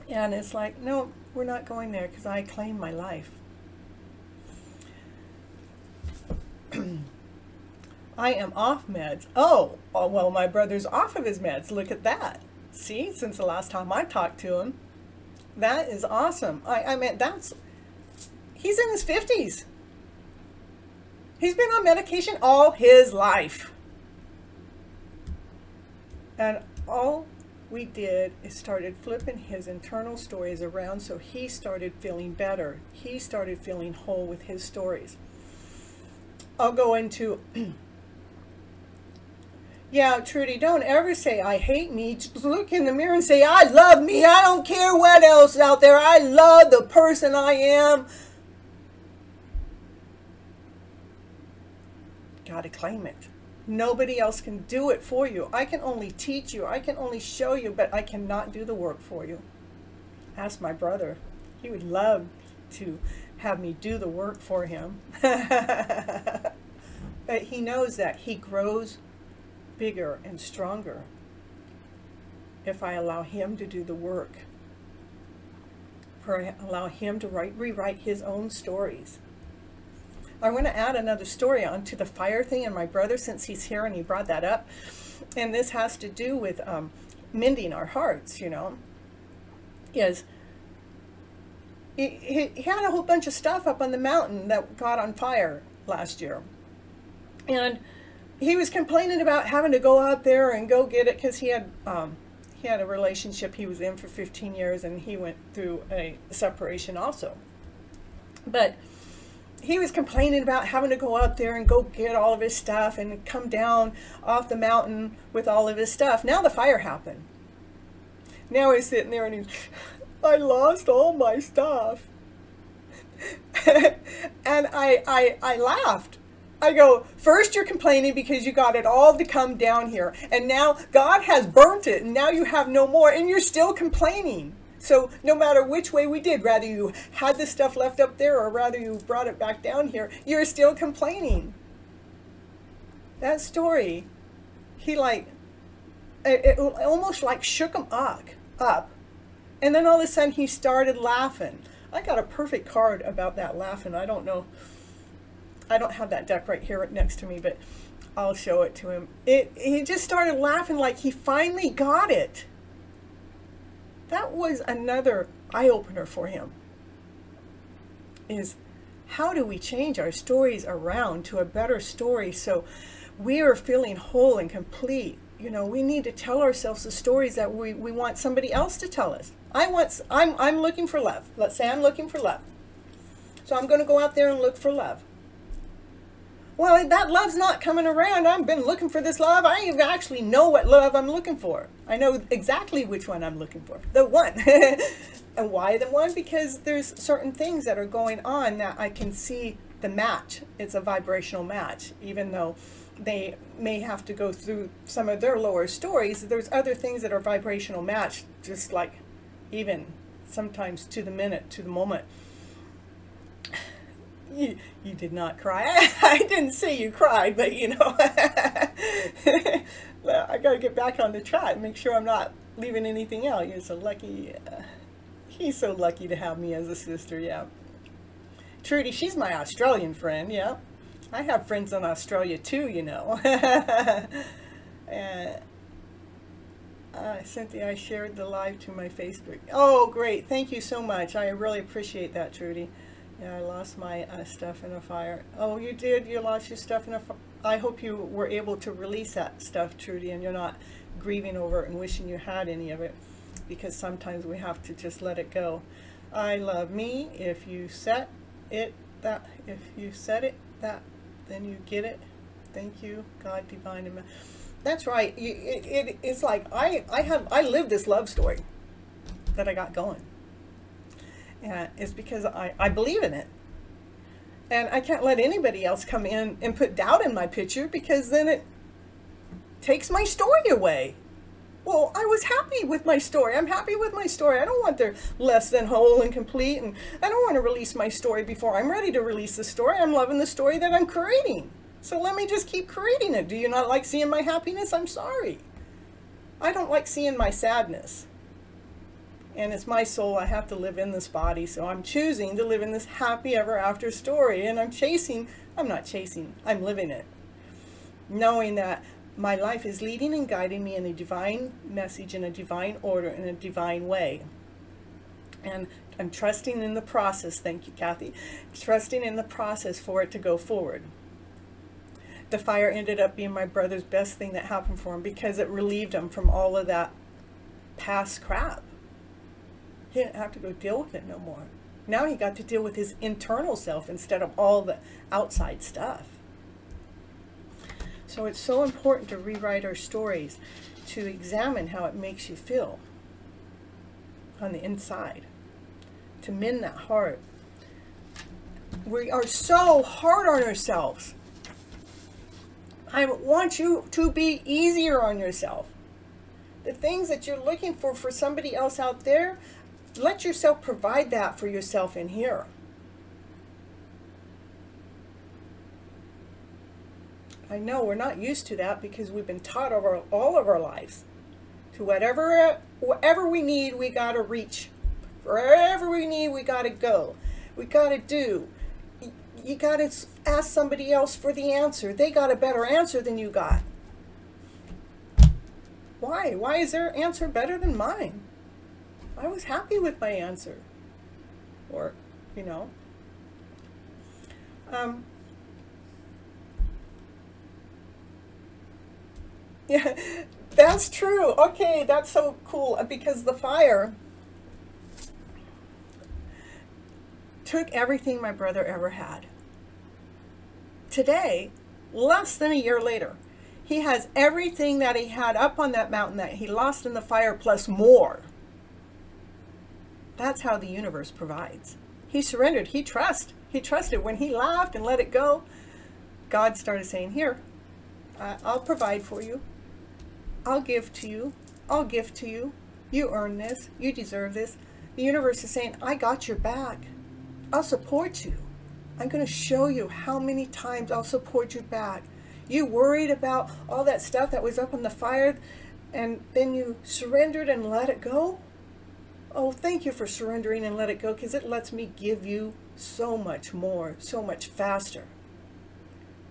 And it's like, no, we're not going there, because I claim my life. I am off meds. Oh, well, my brother's off of his meds. Look at that. See, since the last time I talked to him. That is awesome. I mean, he's in his 50s. He's been on medication all his life. And all we did is started flipping his internal stories around, so he started feeling better. He started feeling whole with his stories. I'll go into... Yeah, Trudy, don't ever say, I hate me. Just look in the mirror and say, I love me. I don't care what else is out there. I love the person I am. Gotta claim it. Nobody else can do it for you. I can only teach you. I can only show you, but I cannot do the work for you. Ask my brother. He would love, to have me do the work for him. But he knows that he grows bigger and stronger if I allow him to do the work, or allow him to rewrite his own stories. I want to add another story onto the fire thing, and my brother, since he's here and he brought that up, and this has to do with mending our hearts, you know, is he had a whole bunch of stuff up on the mountain that got on fire last year. And he was complaining about having to go out there and go get it, because he had a relationship he was in for 15 years, and he went through a separation also. But he was complaining about having to go out there and go get all of his stuff and come down off the mountain with all of his stuff. Now the fire happened. Now he's sitting there and he's, I lost all my stuff. And I laughed. I go, first you're complaining because you got it all to come down here, and now God has burnt it, and now you have no more, and you're still complaining. So no matter which way we did, rather you had the stuff left up there or rather you brought it back down here, you're still complaining. That story, he it almost like shook him up. And then all of a sudden he started laughing. I got a perfect card about that laughing. I don't know. I don't have that deck right here next to me, but I'll show it to him. He just started laughing like he finally got it. That was another eye-opener for him. Is how do we change our stories around to a better story so we are feeling whole and complete? You know, we need to tell ourselves the stories that we want somebody else to tell us. I'm looking for love. Let's say I'm looking for love. So I'm going to go out there and look for love. Well, that love's not coming around. I've been looking for this love. I actually know what love I'm looking for. I know exactly which one I'm looking for. The one. And why the one? Because there's certain things that are going on that I can see the match. It's a vibrational match. Even though they may have to go through some of their lower stories, there's other things that are vibrational match, just like even sometimes to the minute, to the moment. You did not cry. I didn't say you cried, but you know, I got to get back on the track and make sure I'm not leaving anything out. You're so lucky. He's so lucky to have me as a sister, yeah. Trudy, she's my Australian friend, yeah. I have friends in Australia too, you know. Cynthia, I shared the live to my Facebook. Oh, great. Thank you so much. I really appreciate that, Trudy. Yeah, I lost my stuff in a fire. Oh, you did? You lost your stuff in a fire? I hope you were able to release that stuff, Trudy, and you're not grieving over it and wishing you had any of it, because sometimes we have to just let it go. I love me. If you set it that, then you get it. Thank you, God, divine. That's right. It's like I live this love story that I got going. And it's because I believe in it. And I can't let anybody else come in and put doubt in my picture, because then it takes my story away. Well, I was happy with my story. I'm happy with my story. I don't want the less than whole and complete. And I don't want to release my story before I'm ready to release the story. I'm loving the story that I'm creating. So let me just keep creating it. Do you not like seeing my happiness? I'm sorry. I don't like seeing my sadness. And it's my soul. I have to live in this body. So I'm choosing to live in this happy ever after story. And I'm not chasing, I'm living it. Knowing that my life is leading and guiding me in a divine message, in a divine order, in a divine way. And I'm trusting in the process. Thank you, Kathy. Trusting in the process for it to go forward. The fire ended up being my brother's best thing that happened for him, because it relieved him from all of that past crap. He didn't have to go deal with it no more. Now he got to deal with his internal self instead of all the outside stuff. So it's so important to rewrite our stories, to examine how it makes you feel on the inside, to mend that heart. We are so hard on ourselves. I want you to be easier on yourself. The things that you're looking for somebody else out there, let yourself provide that for yourself in here. I know we're not used to that because we've been taught over all of our lives to whatever we need, we got to reach. Wherever we need, we got to go. We got to do. You got to ask somebody else for the answer. They got a better answer than you got. Why? Why is their answer better than mine? I was happy with my answer. Or, you know. Yeah, that's true. Okay, that's so cool. Because the fire took everything my brother ever had. Today, less than a year later, he has everything that he had up on that mountain that he lost in the fire plus more. That's how the universe provides. He surrendered. He trusted. He trusted. When he laughed and let it go, God started saying, here, I'll provide for you. I'll give to you. I'll give to you. You earn this. You deserve this. The universe is saying, I got your back. I'll support you. I'm going to show you how many times I'll support you back. You worried about all that stuff that was up in the fire, and then you surrendered and let it go? Oh, thank you for surrendering and let it go, because it lets me give you so much more, so much faster.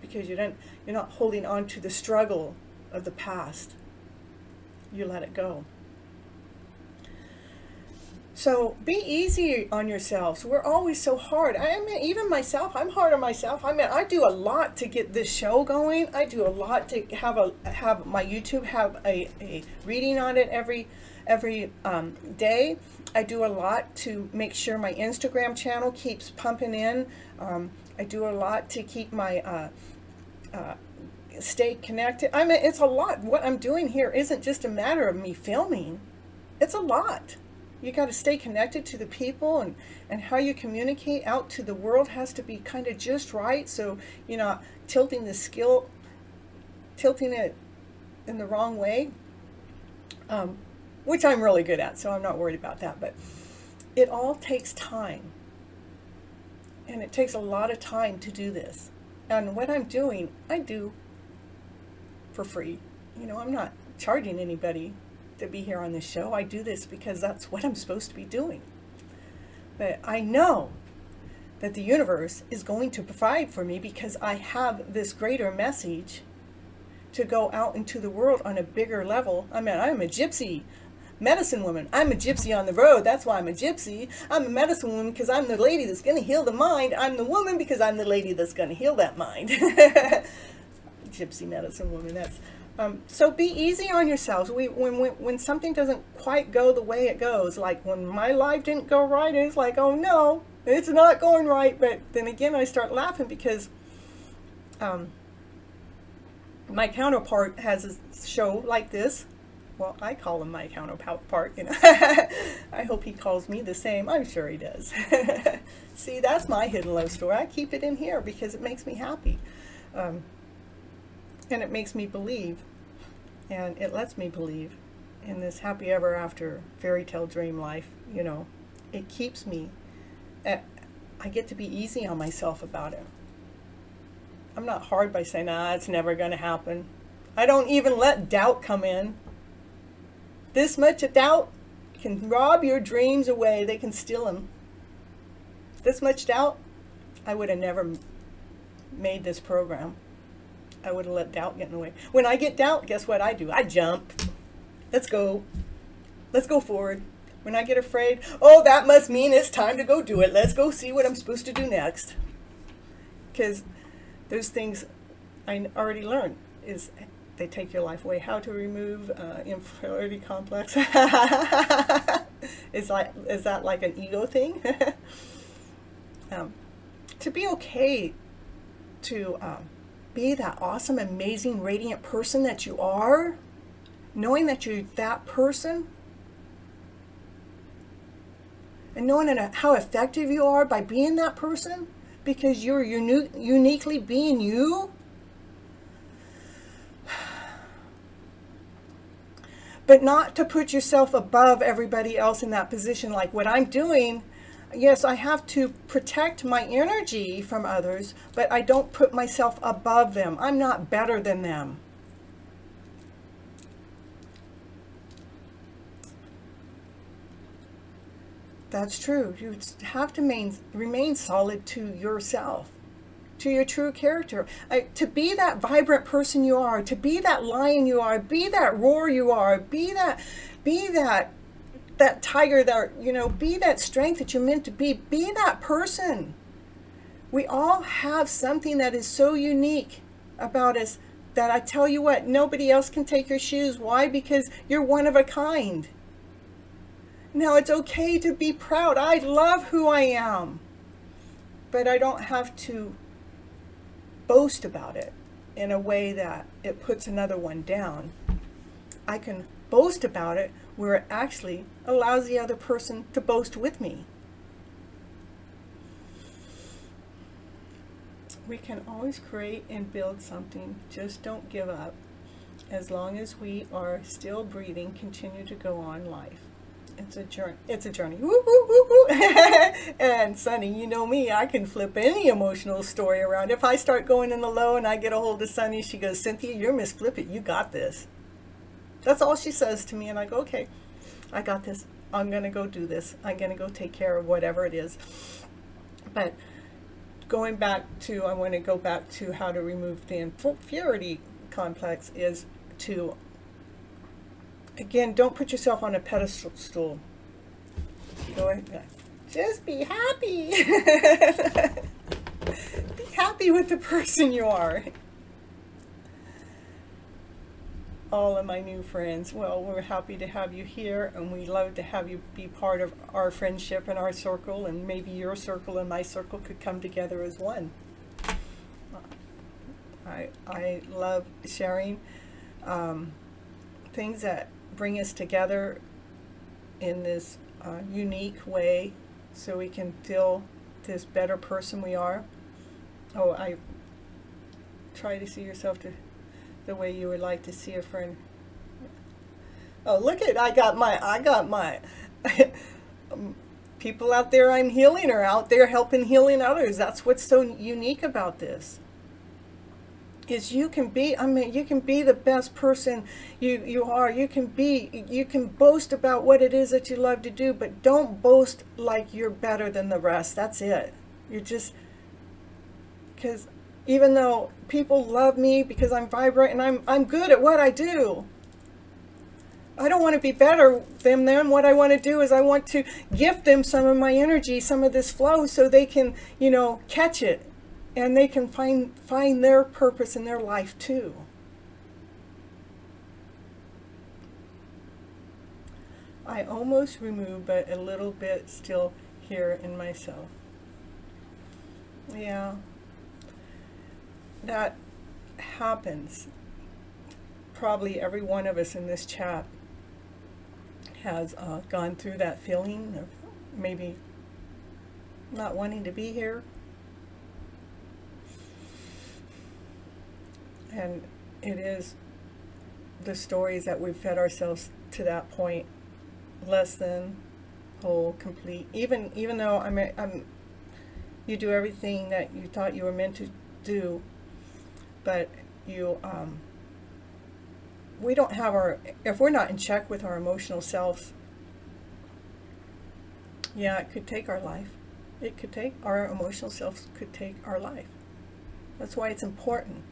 Because you're not holding on to the struggle of the past. You let it go. So be easy on yourselves. We're always so hard. I mean, even myself, I'm hard on myself. I mean, I do a lot to get this show going. I do a lot to have my YouTube have a reading on it every day. I do a lot to make sure my Instagram channel keeps pumping in. I do a lot to keep my stay connected. I mean, it's a lot. What I'm doing here isn't just a matter of me filming. It's a lot. You got to stay connected to the people, and how you communicate out to the world has to be kind of just right. So, you know, tilting it in the wrong way, which I'm really good at, so I'm not worried about that. But it all takes time, and it takes a lot of time to do this. And what I'm doing, I do for free. You know, I'm not charging anybody to be here on this show. I do this because that's what I'm supposed to be doing. But I know that the universe is going to provide for me because I have this greater message to go out into the world on a bigger level. I mean, I'm a gypsy medicine woman. I'm a gypsy on the road. That's why I'm a gypsy. I'm a medicine woman because I'm the lady that's going to heal the mind. I'm the woman because I'm the lady that's going to heal that mind. Gypsy medicine woman. That's so be easy on yourselves. When something doesn't quite go the way it goes, like when my life didn't go right, it's like, oh no, it's not going right. But then again, I start laughing because my counterpart has a show like this. Well, I call him my counterpart, you know. I hope he calls me the same. I'm sure he does. See, that's my hidden love story. I keep it in here because it makes me happy. And it makes me believe, and it lets me believe in this happy ever after fairy tale dream life. You know, it keeps me, I get to be easy on myself about it. I'm not hard by saying, it's never going to happen. I don't even let doubt come in. This much of doubt can rob your dreams away. They can steal them. This much doubt, I would have never made this program. I would have let doubt get in the way. When I get doubt, guess what I do? I jump. Let's go. Let's go forward. When I get afraid, oh, that must mean it's time to go do it. Let's go see what I'm supposed to do next. Because those things I already learned is they take your life away. How to remove inferiority complex. Is that like an ego thing? To be okay to be that awesome, amazing, radiant person that you are, knowing that you're that person, and knowing how effective you are by being that person, because you're uniquely being you. But not to put yourself above everybody else in that position. Like what I'm doing, yes, I have to protect my energy from others, but I don't put myself above them. I'm not better than them. That's true. You have to remain solid to yourself, to your true character. To be that vibrant person you are, to be that lion you are, be that roar you are, be that tiger that, you know, be that strength that you're meant to be that person. We all have something that is so unique about us that I tell you what, nobody else can take your shoes. Why? Because you're one of a kind. Now, it's okay to be proud. I love who I am, but I don't have to boast about it in a way that it puts another one down. I can boast about it where it actually allows the other person to boast with me. We can always create and build something. Just don't give up. As long as we are still breathing, continue to go on life. It's a journey. It's a journey. Woo, woo, woo, woo. And Sunny, you know me, I can flip any emotional story around. If I start going in the low and I get a hold of Sunny, she goes, Cynthia, you're Miss Flip It. You got this. That's all she says to me. And I go, okay, I got this. I'm going to go do this. I'm going to go take care of whatever it is. But going back to, I want to go back to how to remove the inferiority complex is to, again, don't put yourself on a pedestal. Go ahead. Just be happy. Be happy with the person you are. All of my new friends, well, we're happy to have you here, and we love to have you be part of our friendship and our circle, and maybe your circle and my circle could come together as one. I love sharing things that bring us together in this unique way so we can feel this better person we are. Oh, I try to see yourself the way you would like to see a friend. Oh, look at, I got my people out there I'm healing are out there helping healing others. That's what's so unique about this. Is you can be, I mean, you can be the best person you are. You can boast about what it is that you love to do, but don't boast like you're better than the rest. That's it. You're just, because even though people love me because I'm vibrant and I'm good at what I do, I don't want to be better than them. What I want to do is I want to gift them some of my energy, some of this flow, so they can, you know, catch it. And they can find their purpose in their life too. I almost removed, but a little bit still here in myself. Yeah, that happens. Probably every one of us in this chat has gone through that feeling of maybe not wanting to be here. And it is the stories that we've fed ourselves to that point, less than whole, complete. Even though you do everything that you thought you were meant to do, but you we don't have if we're not in check with our emotional selves, yeah, it could take our life. It could take our emotional selves could take our life. That's why it's important.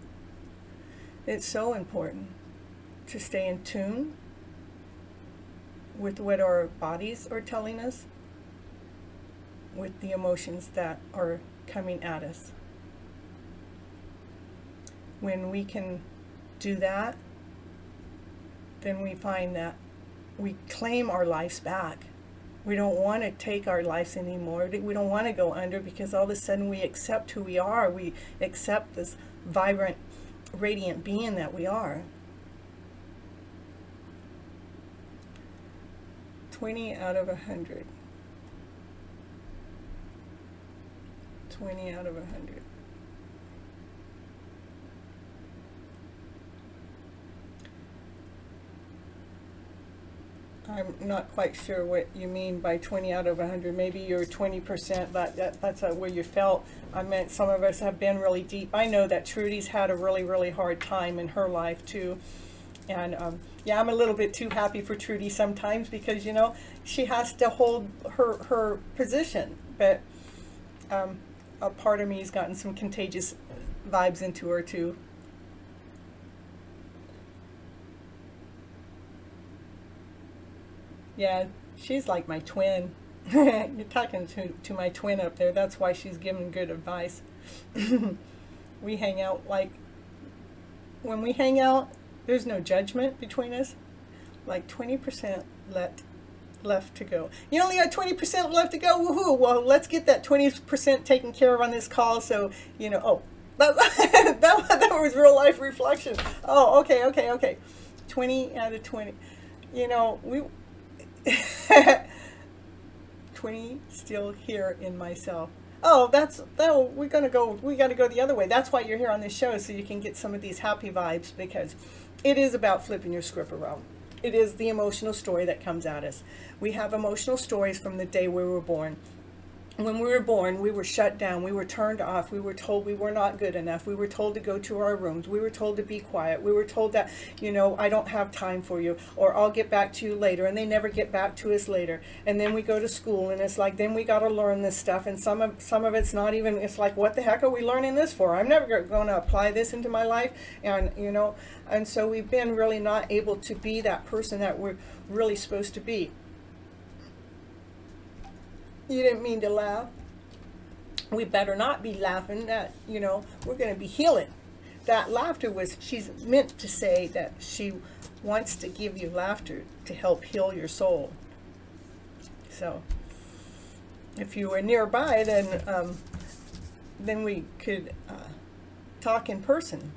It's so important to stay in tune with what our bodies are telling us, with the emotions that are coming at us. When we can do that, then we find that we claim our lives back. We don't want to take our lives anymore. We don't want to go under, because all of a sudden we accept who we are. We accept this vibrant, radiant being that we are. 20 out of 100. 20 out of 100. I'm not quite sure what you mean by 20 out of 100. Maybe you're 20%, but that's where you felt. I meant some of us have been really deep. I know that Trudy's had a really, really hard time in her life too. And yeah, I'm a little bit too happy for Trudy sometimes because, you know, she has to hold her position. But a part of me has gotten some contagious vibes into her too. Yeah, she's like my twin. You're talking to my twin up there. That's why she's giving good advice. We hang out like, when we hang out, there's no judgment between us. Like 20% left to go. You only got 20% left to go. Woohoo! Well, let's get that 20% taken care of on this call. So, you know, oh, that was real life reflection. Oh, okay. 20 out of 20. You know, 20 still here in myself. Oh, we gotta go the other way. That's why you're here on this show, so you can get some of these happy vibes, because it is about flipping your script around. It is the emotional story that comes at us. We have emotional stories from the day we were born. When we were born, we were shut down, we were turned off, we were told we were not good enough, we were told to go to our rooms, we were told to be quiet, we were told that, you know, I don't have time for you, or I'll get back to you later, and they never get back to us later. And then we go to school, and it's like, then we got to learn this stuff, and some of it's not even, it's like, what the heck are we learning this for? I'm never going to apply this into my life. And, you know, and so we've been really not able to be that person that we're really supposed to be. You didn't mean to laugh. We better not be laughing. That, you know, we're going to be healing. That laughter was, she's meant to say that she wants to give you laughter to help heal your soul. So, if you were nearby, then we could talk in person.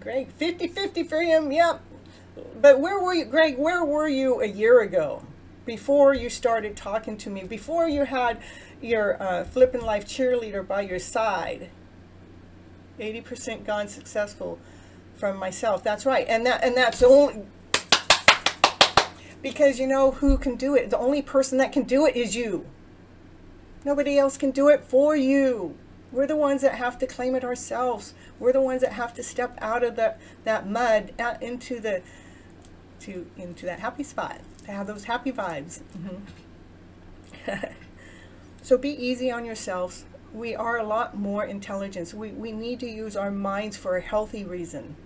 Greg, 50-50 for him. Yep. But where were you, Greg? Where were you a year ago? Before you started talking to me, before you had your Flippin' Life cheerleader by your side. 80% gone successful from myself. That's right. And that's the only, because you know who can do it. The only person that can do it is you. Nobody else can do it for you. We're the ones that have to claim it ourselves. We're the ones that have to step out of that mud out into that happy spot. To have those happy vibes. So be easy on yourselves. We are a lot more intelligent. We need to use our minds for a healthy reason.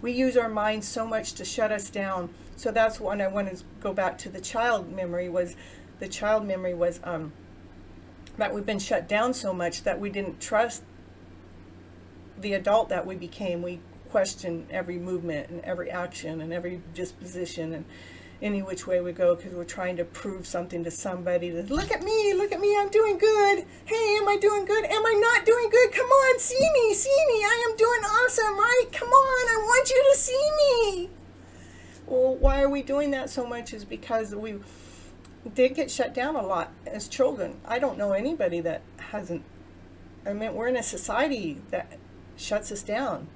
We use our minds so much to shut us down. So that's when I want to go back to the child memory was that we've been shut down so much that we didn't trust the adult that we became. We questioned every movement and every action and every disposition and any which way we go, because we're trying to prove something to somebody. Look at me, I'm doing good. Hey, am I doing good? Am I not doing good? Come on, see me, I am doing awesome, right? Come on, I want you to see me. Well, why are we doing that so much is because we did get shut down a lot as children. I don't know anybody that hasn't. I mean, we're in a society that shuts us down.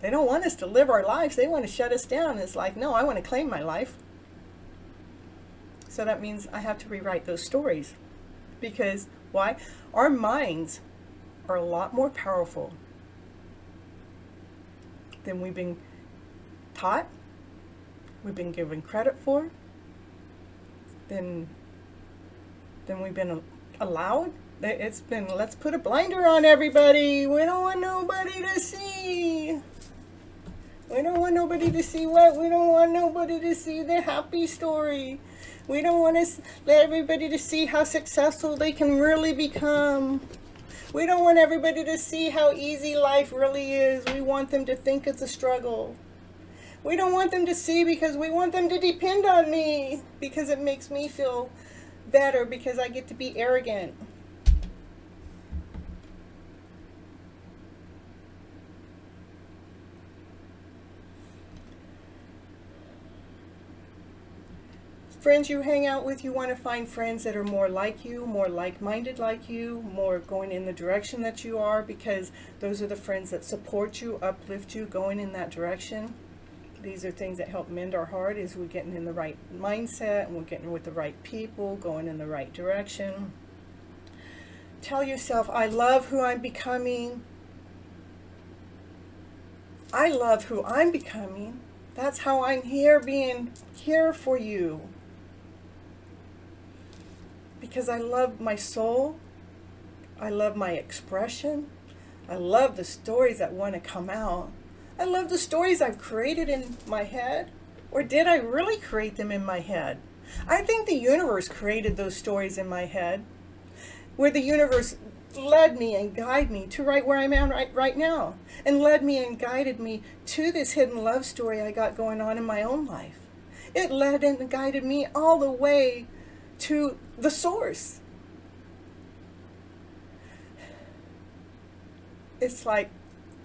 They don't want us to live our lives. They want to shut us down. It's like, no, I want to claim my life. So that means I have to rewrite those stories. Because, why? Our minds are a lot more powerful than we've been taught, we've been given credit for, than we've been allowed. It's been, let's put a blinder on everybody. We don't want nobody to see. We don't want nobody to see what? We don't want nobody to see the happy story. We don't want to let everybody to see how successful they can really become. We don't want everybody to see how easy life really is. We want them to think it's a struggle. We don't want them to see because we want them to depend on me. Because it makes me feel better because I get to be arrogant. Friends you hang out with, you want to find friends that are more like you, more like-minded like you, more going in the direction that you are, because those are the friends that support you, uplift you, going in that direction. These are things that help mend our heart, is we're getting in the right mindset and we're getting with the right people, going in the right direction. Tell yourself, I love who I'm becoming. I love who I'm becoming. That's how I'm here, being here for you. Because I love my soul. I love my expression. I love the stories that want to come out. I love the stories I've created in my head. Or did I really create them in my head? I think the universe created those stories in my head, where the universe led me and guided me to right where I'm at right now, and led me and guided me to this hidden love story I got going on in my own life. It led and guided me all the way to the source. It's like,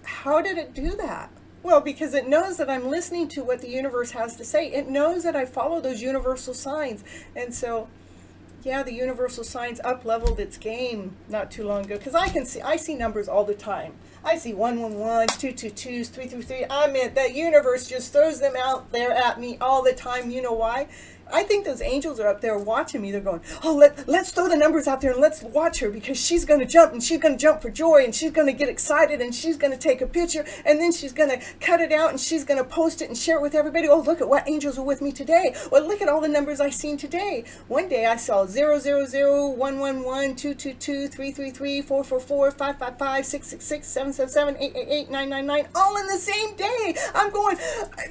how did it do that? Well, because it knows that I'm listening to what the universe has to say. It knows that I follow those universal signs. And so, yeah, the universal signs up-leveled its game not too long ago. Because I see numbers all the time. I see 111, 222s, 333. I mean, that universe just throws them out there at me all the time. You know why? I think those angels are up there watching me. They're going, oh, let's throw the numbers out there and let's watch her, because she's going to jump, and she's going to jump for joy, and she's going to get excited, and she's going to take a picture, and then she's going to cut it out, and she's going to post it and share it with everybody. Oh, look at what angels are with me today. Well, look at all the numbers I've seen today. One day I saw 000, 111, 222, 333, 444, 555, 666, 777, 888, 999, all in the same day. I'm going,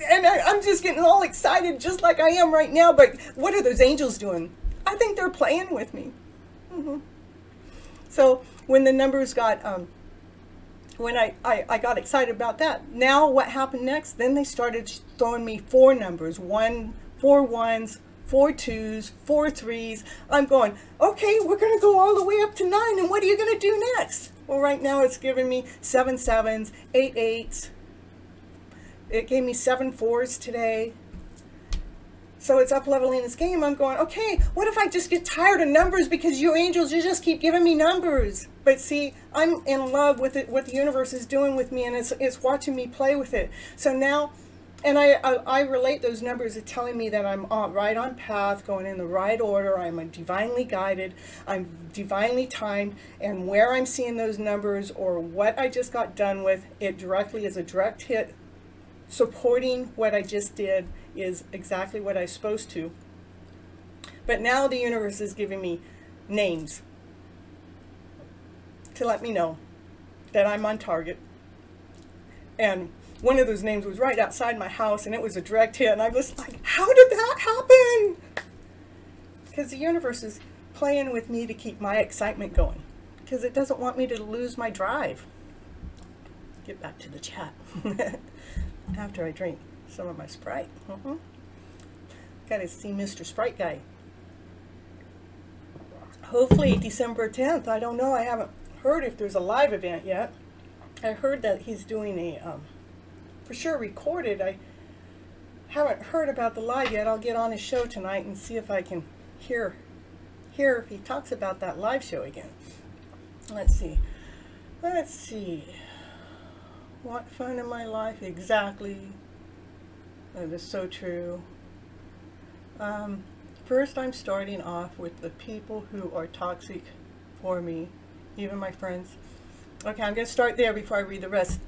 and I'm just getting all excited, just like I am right now. But what are those angels doing? I think they're playing with me. So when the numbers got, when I got excited about that, now what happened next? Then they started throwing me 4 numbers, 4 1s, 4 2s, 4 3s. I'm going, okay, we're going to go all the way up to 9, and what are you going to do next? Well, right now it's giving me 7 7s, 8 8s. It gave me 7 4s today. So it's up-leveling this game. I'm going, okay, what if I just get tired of numbers, because you angels, you just keep giving me numbers? But see, I'm in love with it, what the universe is doing with me, and it's watching me play with it. So now, and I relate those numbers to telling me that I'm right on path, going in the right order. I'm divinely guided. I'm divinely timed. And where I'm seeing those numbers, or what I just got done with, it directly is a direct hit, supporting what I just did, is exactly what I'm supposed to. But now the universe is giving me names to let me know that I'm on target. And one of those names was right outside my house, and it was a direct hit, and I was like, how did that happen? Because the universe is playing with me to keep my excitement going, because it doesn't want me to lose my drive. Get back to the chat after I drink some of my Sprite. Gotta see Mr. Sprite guy. Hopefully December 10th. I don't know. I haven't heard if there's a live event yet. I heard that he's doing a, for sure recorded. I haven't heard about the live yet. I'll get on his show tonight and see if I can hear if he talks about that live show again. Let's see. What fun in my life? Exactly. That is so true. First, I'm starting off with the people who are toxic for me, even my friends. Okay, I'm going to start there before I read the rest.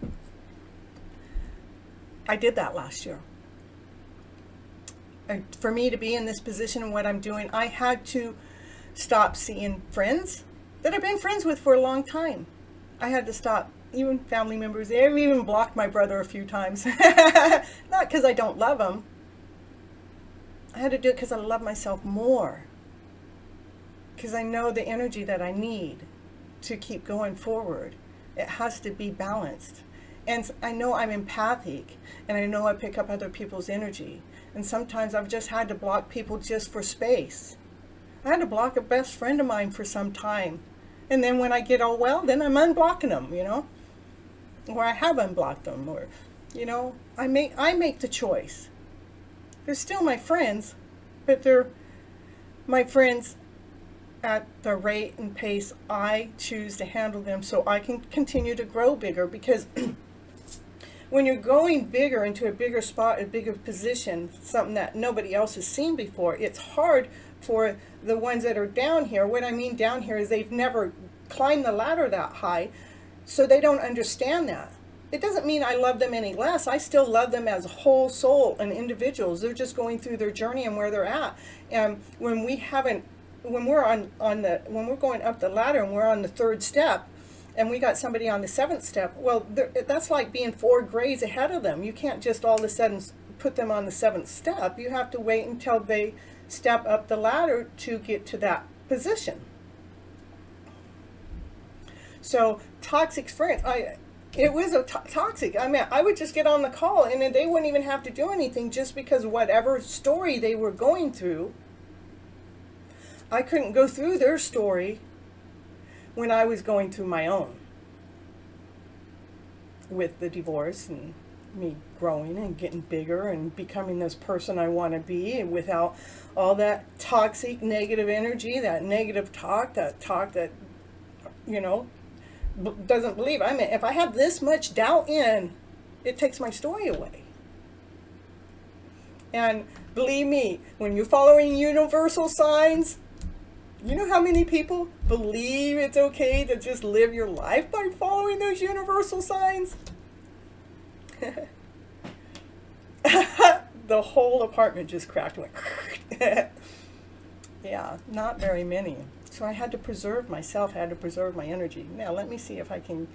I did that last year. And for me to be in this position and what I'm doing, I had to stop seeing friends that I've been friends with for a long time. I had to stop. Even family members. I've even blocked my brother a few times. Not because I don't love him. I had to do it because I love myself more. Because I know the energy that I need to keep going forward. It has to be balanced. And I know I'm empathic, and I know I pick up other people's energy. And sometimes I've just had to block people just for space. I had to block a best friend of mine for some time. And then when I get all well, then I'm unblocking them, you know. Or I have unblocked them, or, you know, I make the choice. They're still my friends, but they're my friends at the rate and pace I choose to handle them, so I can continue to grow bigger. Because when you're going bigger into a bigger spot, a bigger position, something that nobody else has seen before, it's hard for the ones that are down here. What I mean down here is they've never climbed the ladder that high, so they don't understand that. It doesn't mean I love them any less. I still love them as whole soul and individuals. They're just going through their journey and where they're at. And when we haven't, when we're when we're going up the ladder and we're on the 3rd step, and we got somebody on the 7th step, well, that's like being 4 grades ahead of them. You can't just all of a sudden put them on the 7th step. You have to wait until they step up the ladder to get to that position. So toxic friends, it was a toxic. I mean, I would just get on the call and then they wouldn't even have to do anything, just because whatever story they were going through, I couldn't go through their story when I was going through my own, with the divorce and me growing and getting bigger and becoming this person I want to be, and without all that toxic negative energy, that negative talk, that, you know, doesn't believe. I mean, if I have this much doubt in, it takes my story away. And believe me, when you're following universal signs, you know how many people believe it's okay to just live your life by following those universal signs? The whole apartment just cracked and went. Yeah, not very many. So I had to preserve myself, had to preserve my energy. Now let me see if I can,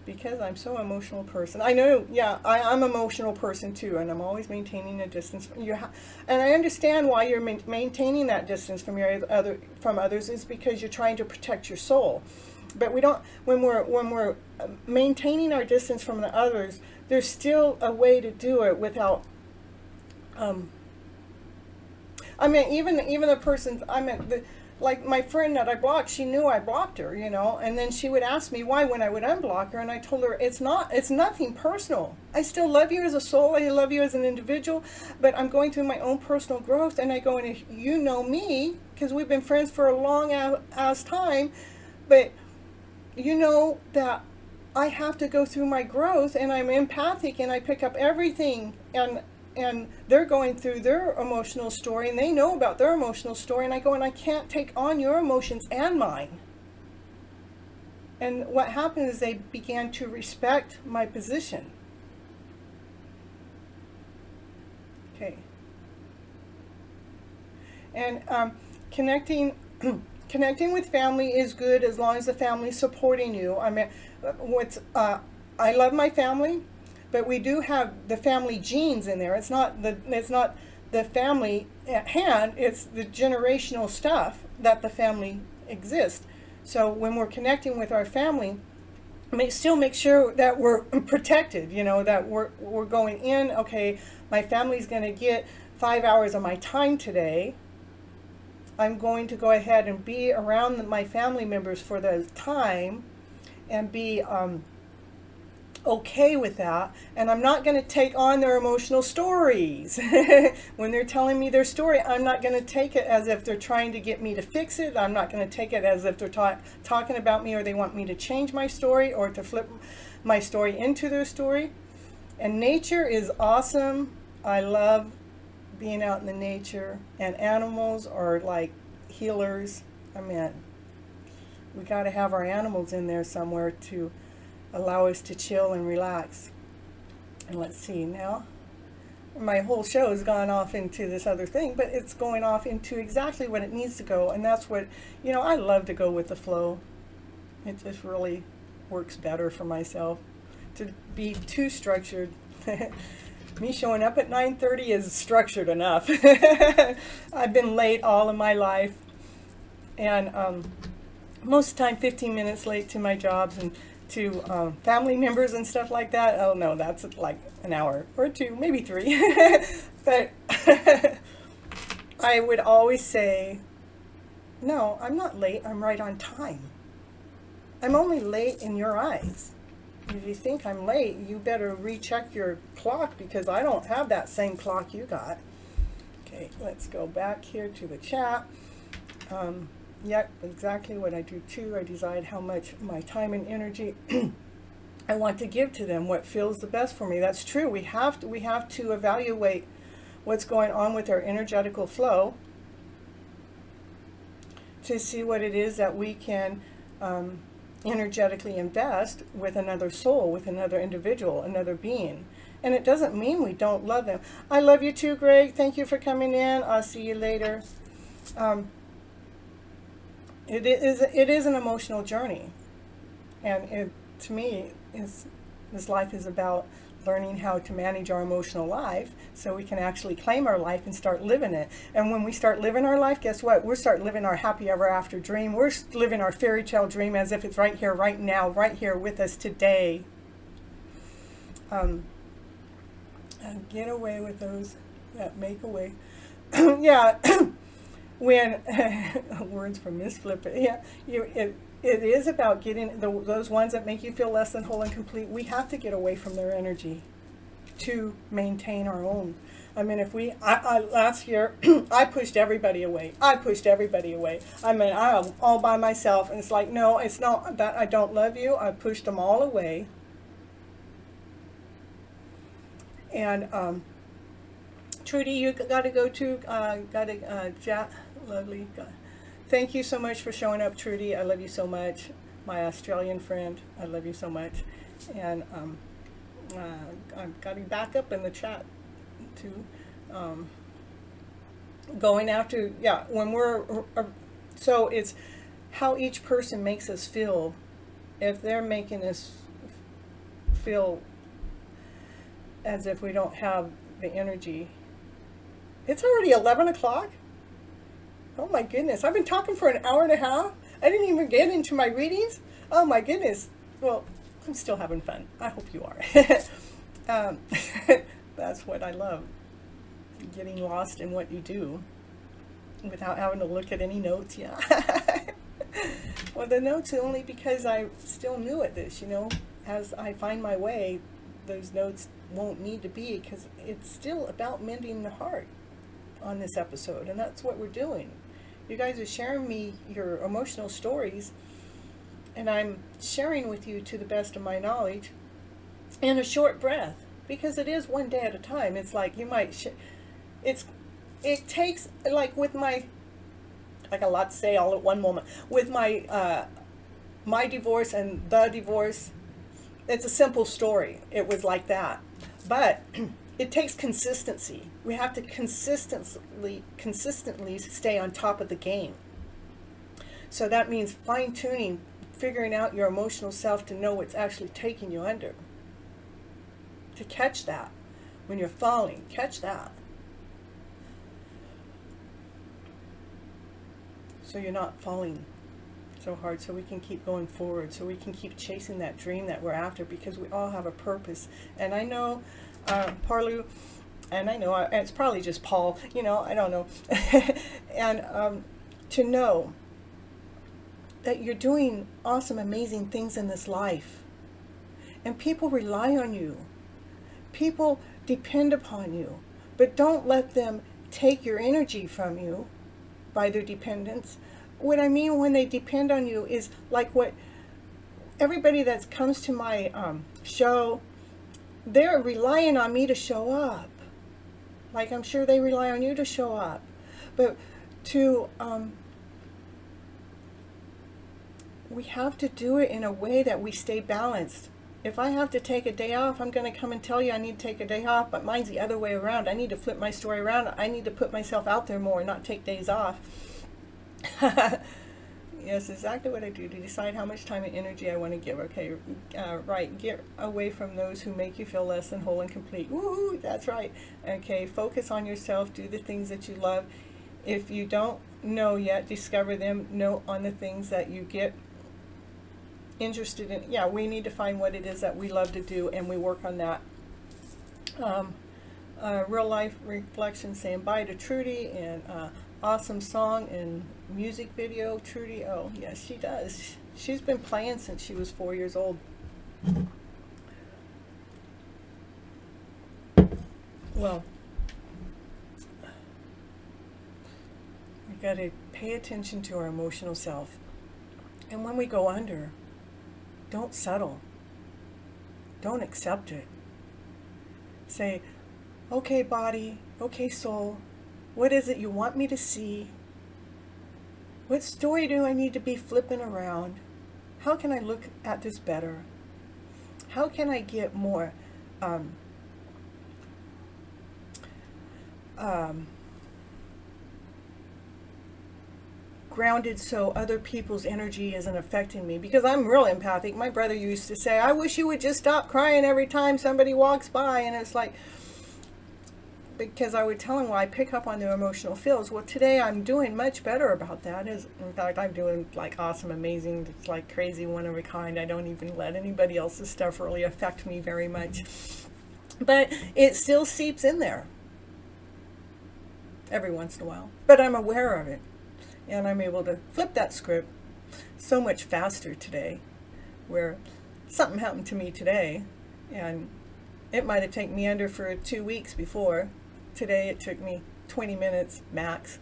because I'm so emotional person. I know, yeah, I'm an emotional person too, and I'm always maintaining a distance from you. And I understand why you're maintaining that distance from from others, is because you're trying to protect your soul. But we don't. When we're maintaining our distance from the others, there's still a way to do it without. I mean, even the person. I mean, like my friend that I blocked, she knew I blocked her, you know, and then she would ask me why when I would unblock her, and I told her it's nothing personal. I still love you as a soul, I love you as an individual, but I'm going through my own personal growth, and I go, and you know me, because we've been friends for a long ass time, but you know that I have to go through my growth, and I'm empathic, and I pick up everything, and they're going through their emotional story, and they know about their emotional story, and I go, and I can't take on your emotions and mine. And what happened is they began to respect my position. Okay. And connecting with family is good as long as the family's supporting you. I mean, I love my family, but we do have the family genes in there. It's not the family at hand, it's the generational stuff that the family exists. So when we're connecting with our family, still make sure that we're protected, you know, that we're going in, okay, my family's going to get 5 hours of my time today. I'm going to go ahead and be around my family members for the time and be okay with that, and I'm not going to take on their emotional stories. When they're telling me their story, I'm not going to take it as if they're trying to get me to fix it. I'm not going to take it as if they're talking about me, or they want me to change my story or to flip my story into their story. And nature is awesome. I love being out in the nature, and animals are like healers. I mean, we got to have our animals in there somewhere to allow us to chill and relax. And let's see, now my whole show has gone off into this other thing, but it's going off into exactly what it needs to go, and that's what, you know, I love to go with the flow. It just really works better for myself. To be too structured, me showing up at 9:30 is structured enough. I've been late all of my life, and most of the time 15 minutes late to my jobs and to family members and stuff like that. Oh no, that's like an hour or two, maybe 3. But I would always say, no, I'm not late, I'm right on time. I'm only late in your eyes. If you think I'm late, you better recheck your clock, because I don't have that same clock you got. Okay, let's go back here to the chat. Yep, exactly what I do too. I decide how much my time and energy I want to give to them what feels the best for me. That's true. We have to evaluate what's going on with our energetical flow to see what it is that we can energetically invest with another soul, with another individual, another being. And it doesn't mean we don't love them. I love you too, Greg. Thank you for coming in. I'll see you later. It is an emotional journey. And to me, this life is about learning how to manage our emotional life so we can actually claim our life and start living it. And when we start living our life, guess what? We'll start living our happy ever after dream. We're living our fairy tale dream as if it's right here, right now, right here with us today. Get away with those that make away. Yeah, when words from Miss Flip. Yeah, it is about getting those ones that make you feel less than whole and complete. We have to get away from their energy to maintain our own. I mean, if we, last year, I pushed everybody away. I pushed everybody away. I mean, I'm all by myself, and it's like, no, it's not that I don't love you. I pushed them all away. And Trudy, you got to go too. Jack, lovely. Thank you so much for showing up, Trudy. I love you so much. My Australian friend, I love you so much. And I've got to back up in the chat too. Going after, yeah, when we're, so it's how each person makes us feel. If they're making us feel as if we don't have the energy. It's already 11 o'clock. Oh my goodness, I've been talking for an hour and a half. I didn't even get into my readings. Oh my goodness. Well, I'm still having fun. I hope you are. That's what I love. Getting lost in what you do without having to look at any notes. Yeah. Well, the notes are only because I'm still new at this, you know. As I find my way, those notes won't need to be, because it's still about mending the heart on this episode, and that's what we're doing. You guys are sharing me your emotional stories, and I'm sharing with you to the best of my knowledge in a short breath, because it is one day at a time. It's like you might it takes, like with my, I got a lot to say all at one moment. With my my divorce and the divorce, it's a simple story. It was like that. But it takes consistency. We have to consistently stay on top of the game. So that means fine-tuning, figuring out your emotional self to know what's actually taking you under. To catch that. When you're falling, catch that. So you're not falling so hard, so we can keep going forward, so we can keep chasing that dream that we're after, because we all have a purpose. And I know Parlu, and I know it's probably just Paul, you know, I don't know. And to know that you're doing awesome, amazing things in this life, and people rely on you, people depend upon you, but don't let them take your energy from you by their dependence. What I mean when they depend on you is like what everybody that comes to my show, they're relying on me to show up. Like I'm sure they rely on you to show up. But to, we have to do it in a way that we stay balanced. If I have to take a day off, I'm going to come and tell you I need to take a day off, but mine's the other way around. I need to flip my story around. I need to put myself out there more and not take days off. Yes, exactly what I do to decide how much time and energy I want to give. Okay, right. Get away from those who make you feel less than whole and complete. Woohoo, that's right. Okay, focus on yourself. Do the things that you love. If you don't know yet, discover them. Know on the things that you get interested in. Yeah, we need to find what it is that we love to do, and we work on that. Real life reflection saying bye to Trudy, and awesome song and music video. Trudy, oh yes, she does. She's been playing since she was 4 years old. Well, we got to pay attention to our emotional self, and when we go under, don't settle. Don't accept it. Say, okay, body, okay, soul, what is it you want me to see? What story do I need to be flipping around? How can I look at this better? How can I get more grounded so other people's energy isn't affecting me? Because I'm real empathic. My brother used to say, I wish you would just stop crying every time somebody walks by. And it's like, because I would tell him, well, I pick up on their emotional feels. Well, today I'm doing much better about that. In fact, I'm doing like awesome, amazing, it's like crazy, one of a kind. I don't even let anybody else's stuff really affect me very much. But it still seeps in there every once in a while. But I'm aware of it. And I'm able to flip that script so much faster today, where something happened to me today, and it might have taken me under for 2 weeks before. Today it took me 20 minutes max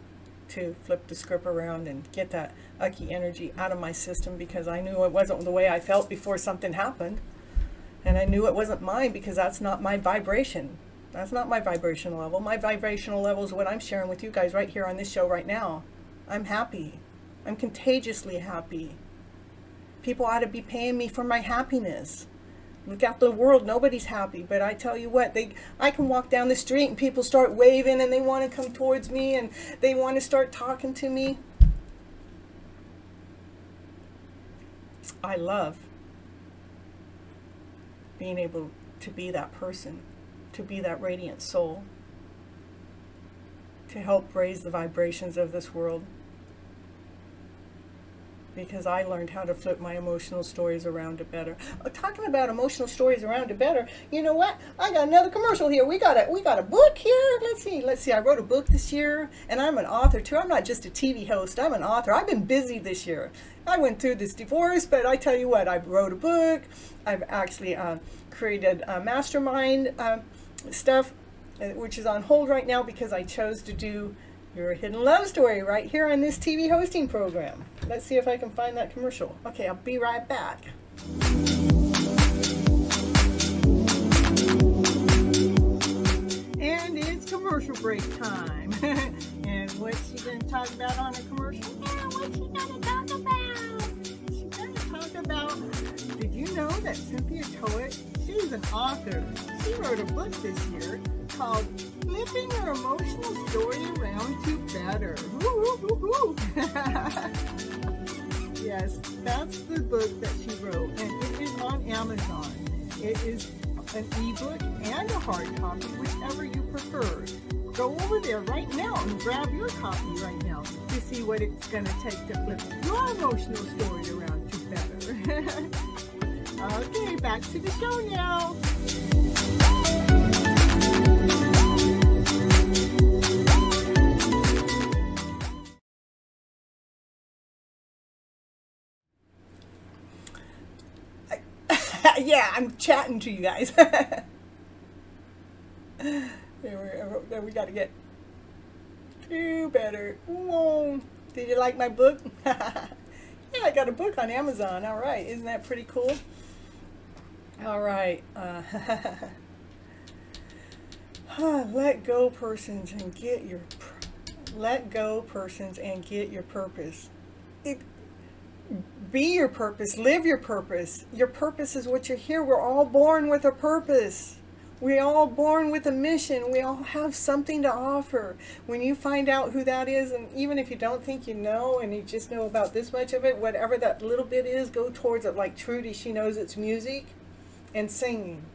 to flip the script around and get that ucky energy out of my system, because I knew it wasn't the way I felt before something happened. And I knew it wasn't mine, because that's not my vibration. That's not my vibrational level. My vibrational level is what I'm sharing with you guys right here on this show right now. I'm happy. I'm contagiously happy. People ought to be paying me for my happiness. Look out the world, nobody's happy, but I tell you what, I can walk down the street and people start waving and they want to come towards me and they want to start talking to me. I love being able to be that person, to be that radiant soul, to help raise the vibrations of this world. Because I learned how to flip my emotional stories around to better. Talking about emotional stories around to better, you know what? I got another commercial here. We got a book here. Let's see. I wrote a book this year, and I'm an author too. I'm not just a TV host. I'm an author. I've been busy this year. I went through this divorce, but I tell you what, I wrote a book. I've actually created mastermind stuff, which is on hold right now because I chose to do Your Hidden Love Story right here on this TV hosting program. Let's see if I can find that commercial. Okay, I'll be right back. And it's commercial break time. And what's she going to talk about on a commercial? Yeah, what's she going to talk about? She's going to talk about, did you know that Cynthia Toet, she's an author. She wrote a book this year called Flipping Your Emotional Story Around to Better. Woo, woo, woo, woo. Yes, that's the book that she wrote, and it is on Amazon. It is an ebook and a hard copy, whichever you prefer. Go over there right now and grab your copy right now to see what it's going to take to flip your emotional story around to better. Okay, back to the show now. Yeah, I'm chatting to you guys. There we got to get to better. Whoa. Did you like my book? Yeah, I got a book on Amazon. All right, isn't that pretty cool? All right. Let go, persons, and get your purpose. Be your purpose. Live your purpose. Your purpose is what you're here. We're all born with a purpose. We're all born with a mission. We all have something to offer. When you find out who that is, and even if you don't think you know, and you just know about this much of it, whatever that little bit is, go towards it. Like Trudy, she knows it's music and singing.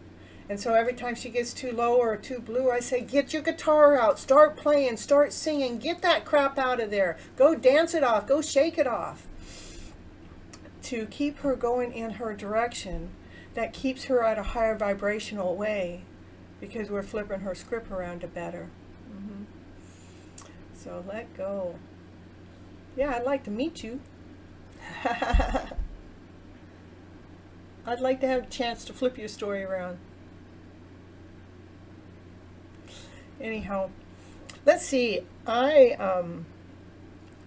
And so every time she gets too low or too blue, I say, get your guitar out, start playing, start singing, get that crap out of there. Go dance it off, go shake it off. To keep her going in her direction, that keeps her at a higher vibrational way, because we're flipping her script around to better. So let go. Yeah, I'd like to meet you. I'd like to have a chance to flip your story around. Anyhow, let's see.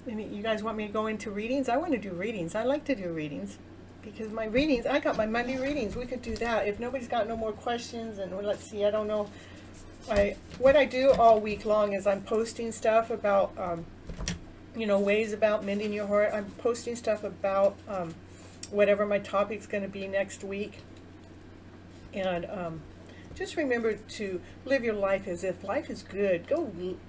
You guys want me to go into readings? I want to do readings. I like to do readings. because my readings, I got my Monday readings. We could do that. If nobody's got no more questions, and let's see, I don't know. What I do all week long is I'm posting stuff about, you know, ways about mending your heart. I'm posting stuff about whatever my topic's going to be next week. And just remember to live your life as if life is good.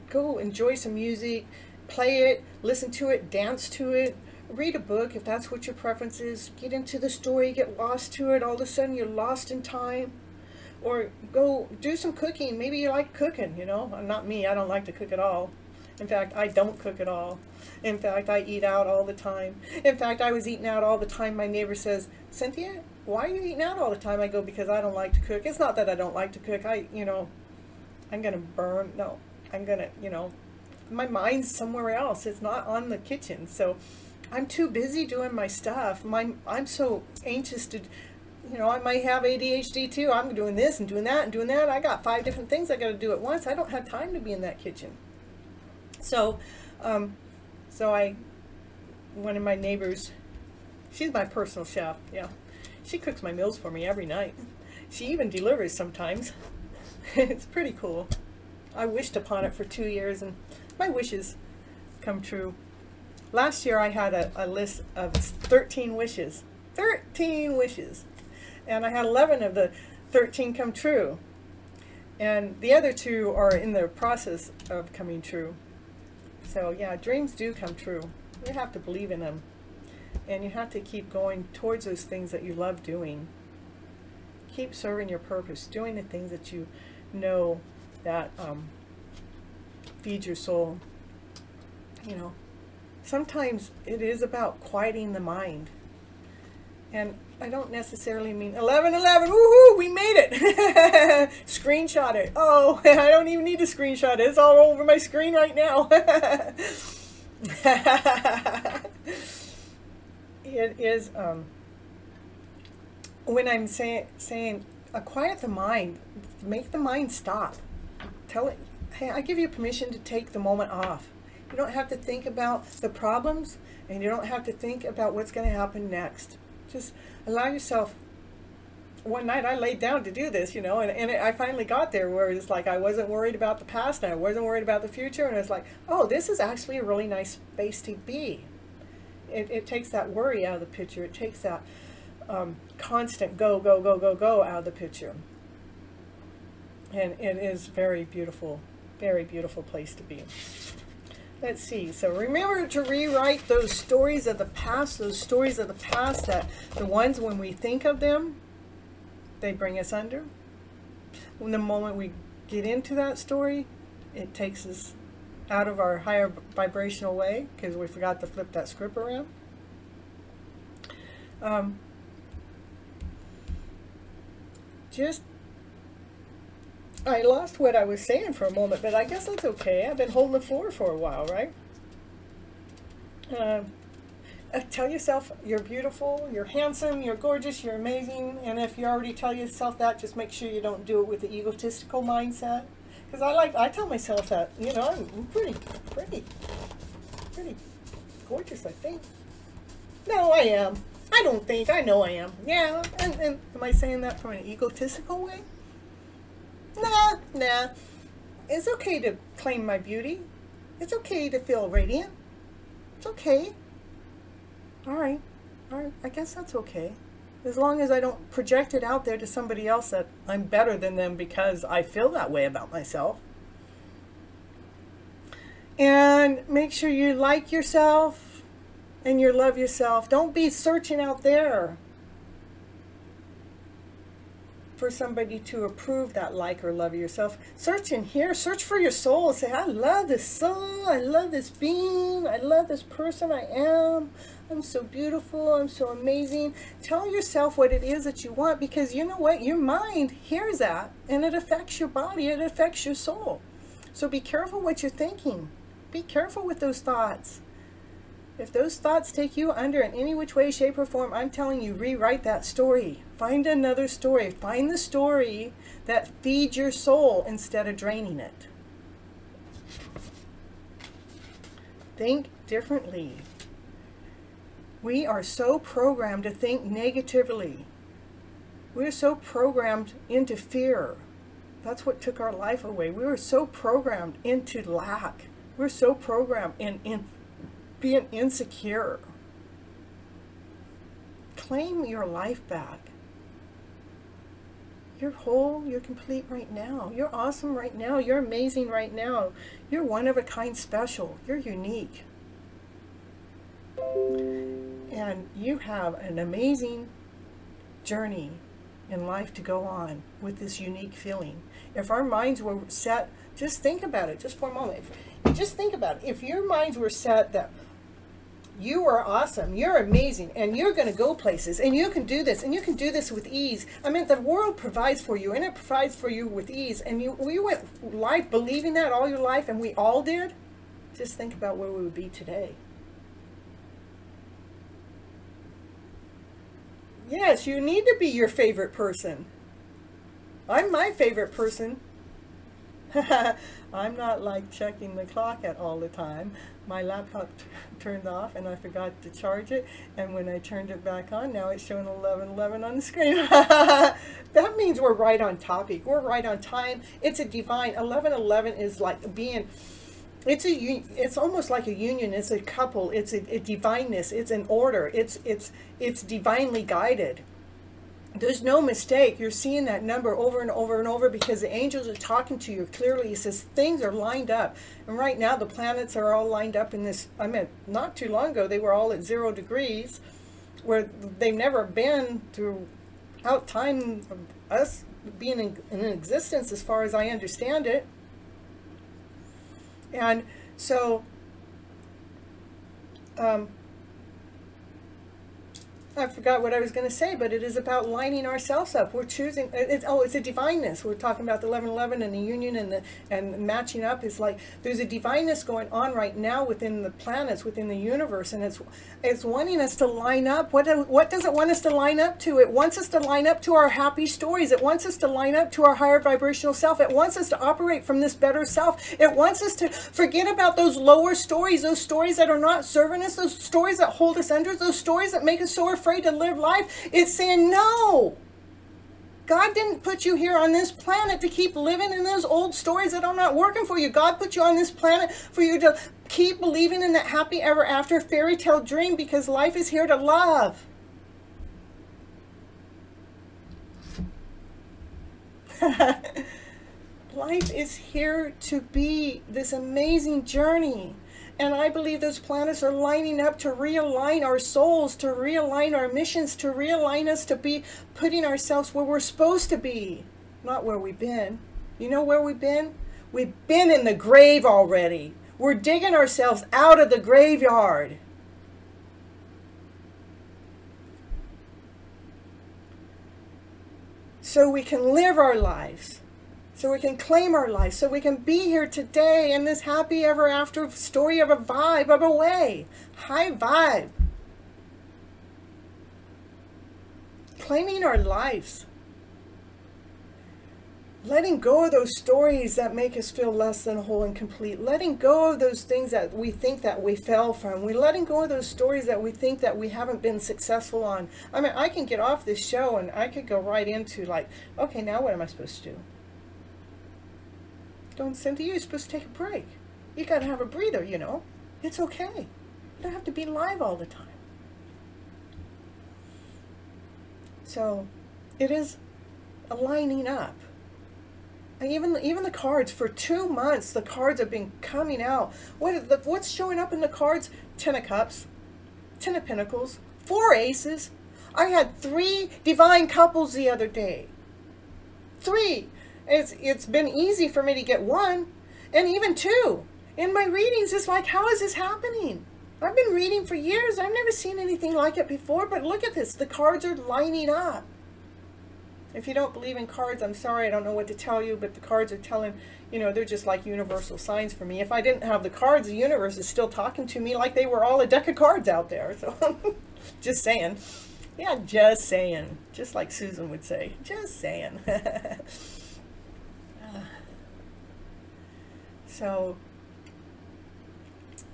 Go enjoy some music, play it, listen to it, dance to it, read a book if that's what your preference is. Get into the story, get lost to it. All of a sudden you're lost in time. Or go do some cooking. Maybe you like cooking, you know. Not me, I don't like to cook at all. In fact, I don't cook at all. In fact, I eat out all the time. In fact, I was eating out all the time. My neighbor says, Cynthia, why are you eating out all the time? I go, because I don't like to cook. It's not that I don't like to cook. You know, I'm going to burn. No, I'm going to, you know, my mind's somewhere else. It's not on the kitchen. So I'm too busy doing my stuff. I'm so anxious to, you know, I might have ADHD too. I'm doing this and doing that and doing that. I got 5 different things I got to do at once. I don't have time to be in that kitchen. So, one of my neighbors, she's my personal chef. Yeah, she cooks my meals for me every night. She even delivers sometimes. It's pretty cool. I wished upon it for 2 years, and my wishes come true. Last year I had a list of 13 wishes. 13 wishes. And I had 11 of the 13 come true. And the other 2 are in the process of coming true. So yeah, dreams do come true. You have to believe in them. And you have to keep going towards those things that you love doing. Keep serving your purpose, doing the things that you know that feed your soul. You know, sometimes it is about quieting the mind. And I don't necessarily mean 11:11, woohoo, we made it. Screenshot it. Oh, I don't even need to screenshot it. It's all over my screen right now. It is, when I'm saying quiet the mind, make the mind stop. Tell it, hey, I give you permission to take the moment off. You don't have to think about the problems, and you don't have to think about what's going to happen next. Just allow yourself. One night I laid down to do this, you know, and I finally got there where it's like I wasn't worried about the past and I wasn't worried about the future, and it's like, oh, this is actually a really nice space to be. It takes that worry out of the picture. It takes that constant go, go, go, go, go out of the picture. And it is very beautiful place to be. Let's see. So remember to rewrite those stories of the past, that the ones when we think of them, they bring us under. When the moment we get into that story, it takes us out of our higher vibrational way because we forgot to flip that script around. I lost what I was saying for a moment, but I guess that's okay. I've been holding the floor for a while, right? Tell yourself you're beautiful, you're handsome, you're gorgeous, you're amazing. And if you already tell yourself that, just make sure you don't do it with the egotistical mindset. Because I tell myself that, you know, I'm pretty gorgeous, I think. No, I am. I don't think. I know I am. Yeah. And am I saying that from an egotistical way? Nah. It's okay to claim my beauty. It's okay to feel radiant. It's okay. All right. I guess that's okay. As long as I don't project it out there to somebody else that I'm better than them because I feel that way about myself. And make sure you like yourself and you love yourself. Don't be searching out there for somebody to approve that like or love yourself. Search in here. Search for your soul. Say, I love this soul. I love this being. I love this person I am. I'm so beautiful. I'm so amazing. Tell yourself what it is that you want, because you know what? Your mind hears that and it affects your body. It affects your soul. So be careful what you're thinking. Be careful with those thoughts. If those thoughts take you under in any which way, shape, or form, I'm telling you, rewrite that story. Find another story. Find the story that feeds your soul instead of draining it. Think differently. We are so programmed to think negatively. We're so programmed into fear. That's what took our life away. We were so programmed into lack. We're so programmed in being insecure. Claim your life back. You're whole, you're complete right now. You're awesome right now. You're amazing right now. You're one of a kind special. You're unique. And you have an amazing journey in life to go on with this unique feeling. If our minds were set, just think about it, just for a moment. Just think about it. If your minds were set that you are awesome, you're amazing, and you're going to go places, and you can do this, and you can do this with ease. I mean, the world provides for you, and it provides for you with ease. And you went life believing that all your life, and we all did. Just think about where we would be today. Yes, you need to be your favorite person. I'm my favorite person. I'm not like checking the clock at all the time. My laptop turned off and I forgot to charge it, and when I turned it back on, now it's showing 11:11 on the screen. That means we're right on topic. We're right on time. It's a divine 11:11 is like being, it's almost like a union. It's a couple. It's a divineness. It's an order. It's divinely guided. There's no mistake. You're seeing that number over and over and over because the angels are talking to you clearly. It says things are lined up. And right now the planets are all lined up in this. I mean, not too long ago they were all at 0 degrees, where they've never been throughout time of us being in existence, as far as I understand it. And so I forgot what I was going to say, but it is about lining ourselves up. We're choosing. It's a divineness. We're talking about the 11:11 and the union and matching up. Is like there's a divineness going on right now within the planets, within the universe, and it's wanting us to line up. What does it want us to line up to? It wants us to line up to our happy stories. It wants us to line up to our higher vibrational self. It wants us to operate from this better self. It wants us to forget about those lower stories, those stories that are not serving us, those stories that hold us under, those stories that make us so afraid to live life. It's saying no. God didn't put you here on this planet to keep living in those old stories that are not working for you. God put you on this planet for you to keep believing in that happy ever after fairy tale dream, because life is here to love. Life is here to be this amazing journey. And I believe those planets are lining up to realign our souls, to realign our missions, to realign us to be putting ourselves where we're supposed to be, not where we've been. You know where we've been? We've been in the grave already. We're digging ourselves out of the graveyard. So we can live our lives. So we can claim our life, so we can be here today in this happy ever after story of a vibe, of a way. High vibe. Claiming our lives. Letting go of those stories that make us feel less than whole and complete. Letting go of those things that we think that we fell from. We're letting go of those stories that we think that we haven't been successful on. I mean, I can get off this show and I could go right into like, okay, now what am I supposed to do? Don't, Cynthia, you're supposed to take a break. You got to have a breather, you know. It's okay. You don't have to be live all the time. So, it is a lining up. And even the cards, for 2 months, the cards have been coming out. What's showing up in the cards? 10 of Cups, 10 of Pentacles, 4 Aces. I had 3 divine couples the other day. 3. It's been easy for me to get 1, and even 2. In my readings, it's like, how is this happening? I've been reading for years. I've never seen anything like it before, but look at this. The cards are lining up. If you don't believe in cards, I'm sorry, I don't know what to tell you, but the cards are telling, you know, they're just like universal signs for me. If I didn't have the cards, the universe is still talking to me like they were all a deck of cards out there. So, just saying. Yeah, just saying. Just like Susan would say. Just saying. So,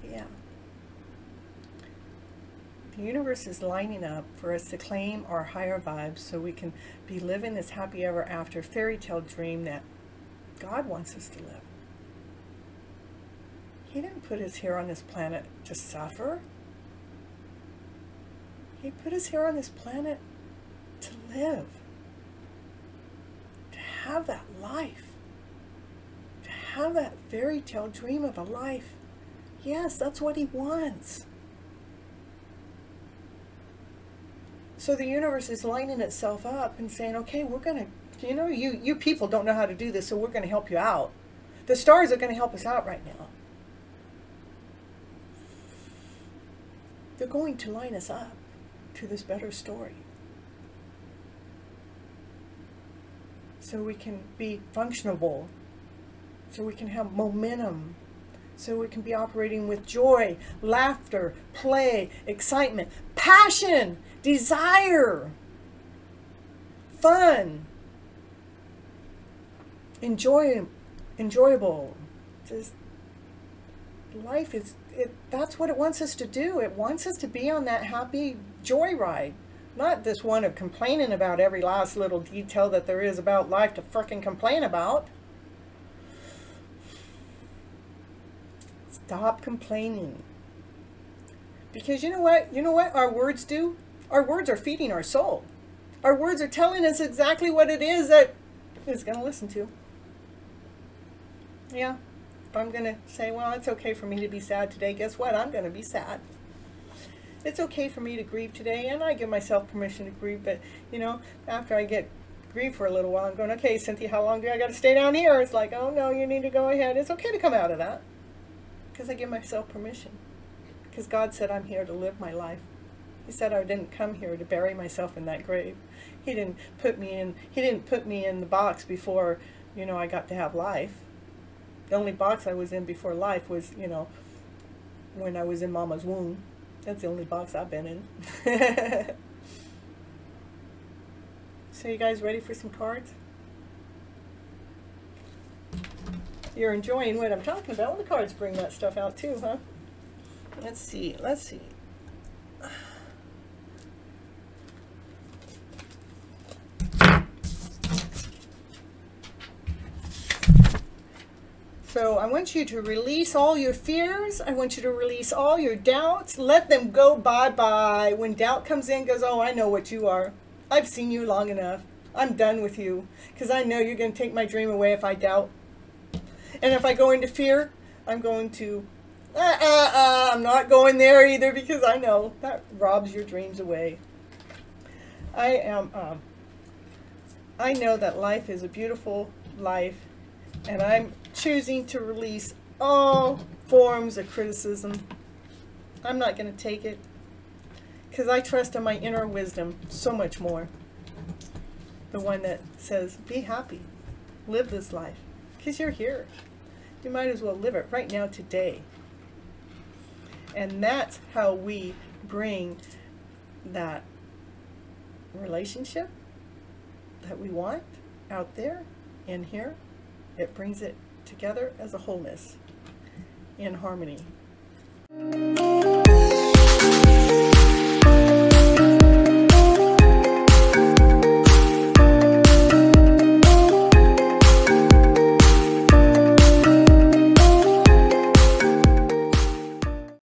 yeah. The universe is lining up for us to claim our higher vibes so we can be living this happy ever after fairy tale dream that God wants us to live. He didn't put us here on this planet to suffer. He put us here on this planet to live. To have that life. To have that fairy tale dream of a life. Yes, that's what he wants. So the universe is lining itself up and saying, okay, we're going to, you people don't know how to do this, so we're going to help you out. The stars are going to help us out right now. They're going to line us up to this better story. So we can be functionable. So we can have momentum. So we can be operating with joy, laughter, play, excitement, passion, desire, fun, enjoyable. Just life is, that's what it wants us to do. It wants us to be on that happy joyride. Not this one of complaining about every last little detail that there is about life to frickin' complain about. Stop complaining. Because you know what? You know what our words do? Our words are feeding our soul. Our words are telling us exactly what it is that it's going to listen to. Yeah. If I'm going to say, well, it's okay for me to be sad today, guess what? I'm going to be sad. It's okay for me to grieve today, and I give myself permission to grieve, but, after I get grieved for a little while, I'm going, okay, Cynthia, how long do I got to stay down here? It's like, oh, no, you need to go ahead. It's okay to come out of that, because I give myself permission, because God said I'm here to live my life. He said I didn't come here to bury myself in that grave. He didn't put me in the box before, I got to have life. The only box I was in before life was, when I was in Mama's womb. That's the only box I've been in. So you guys ready for some cards? You're enjoying what I'm talking about. Well, the cards bring that stuff out too, huh? Let's see. So I want you to release all your fears. I want you to release all your doubts. Let them go bye-bye. When doubt comes in, goes, oh, I know what you are. I've seen you long enough. I'm done with you. Because I know you're going to take my dream away if I doubt. And if I go into fear, I'm going to, I'm not going there either, because I know that robs your dreams away. I know that life is a beautiful life, and I'm choosing to release all forms of criticism. I'm not going to take it, because I trust in my inner wisdom so much more. The one that says, be happy, live this life, because you're here. You might as well live it right now, today. And that's how we bring that relationship that we want out there, in here. It brings it together as a wholeness, in harmony.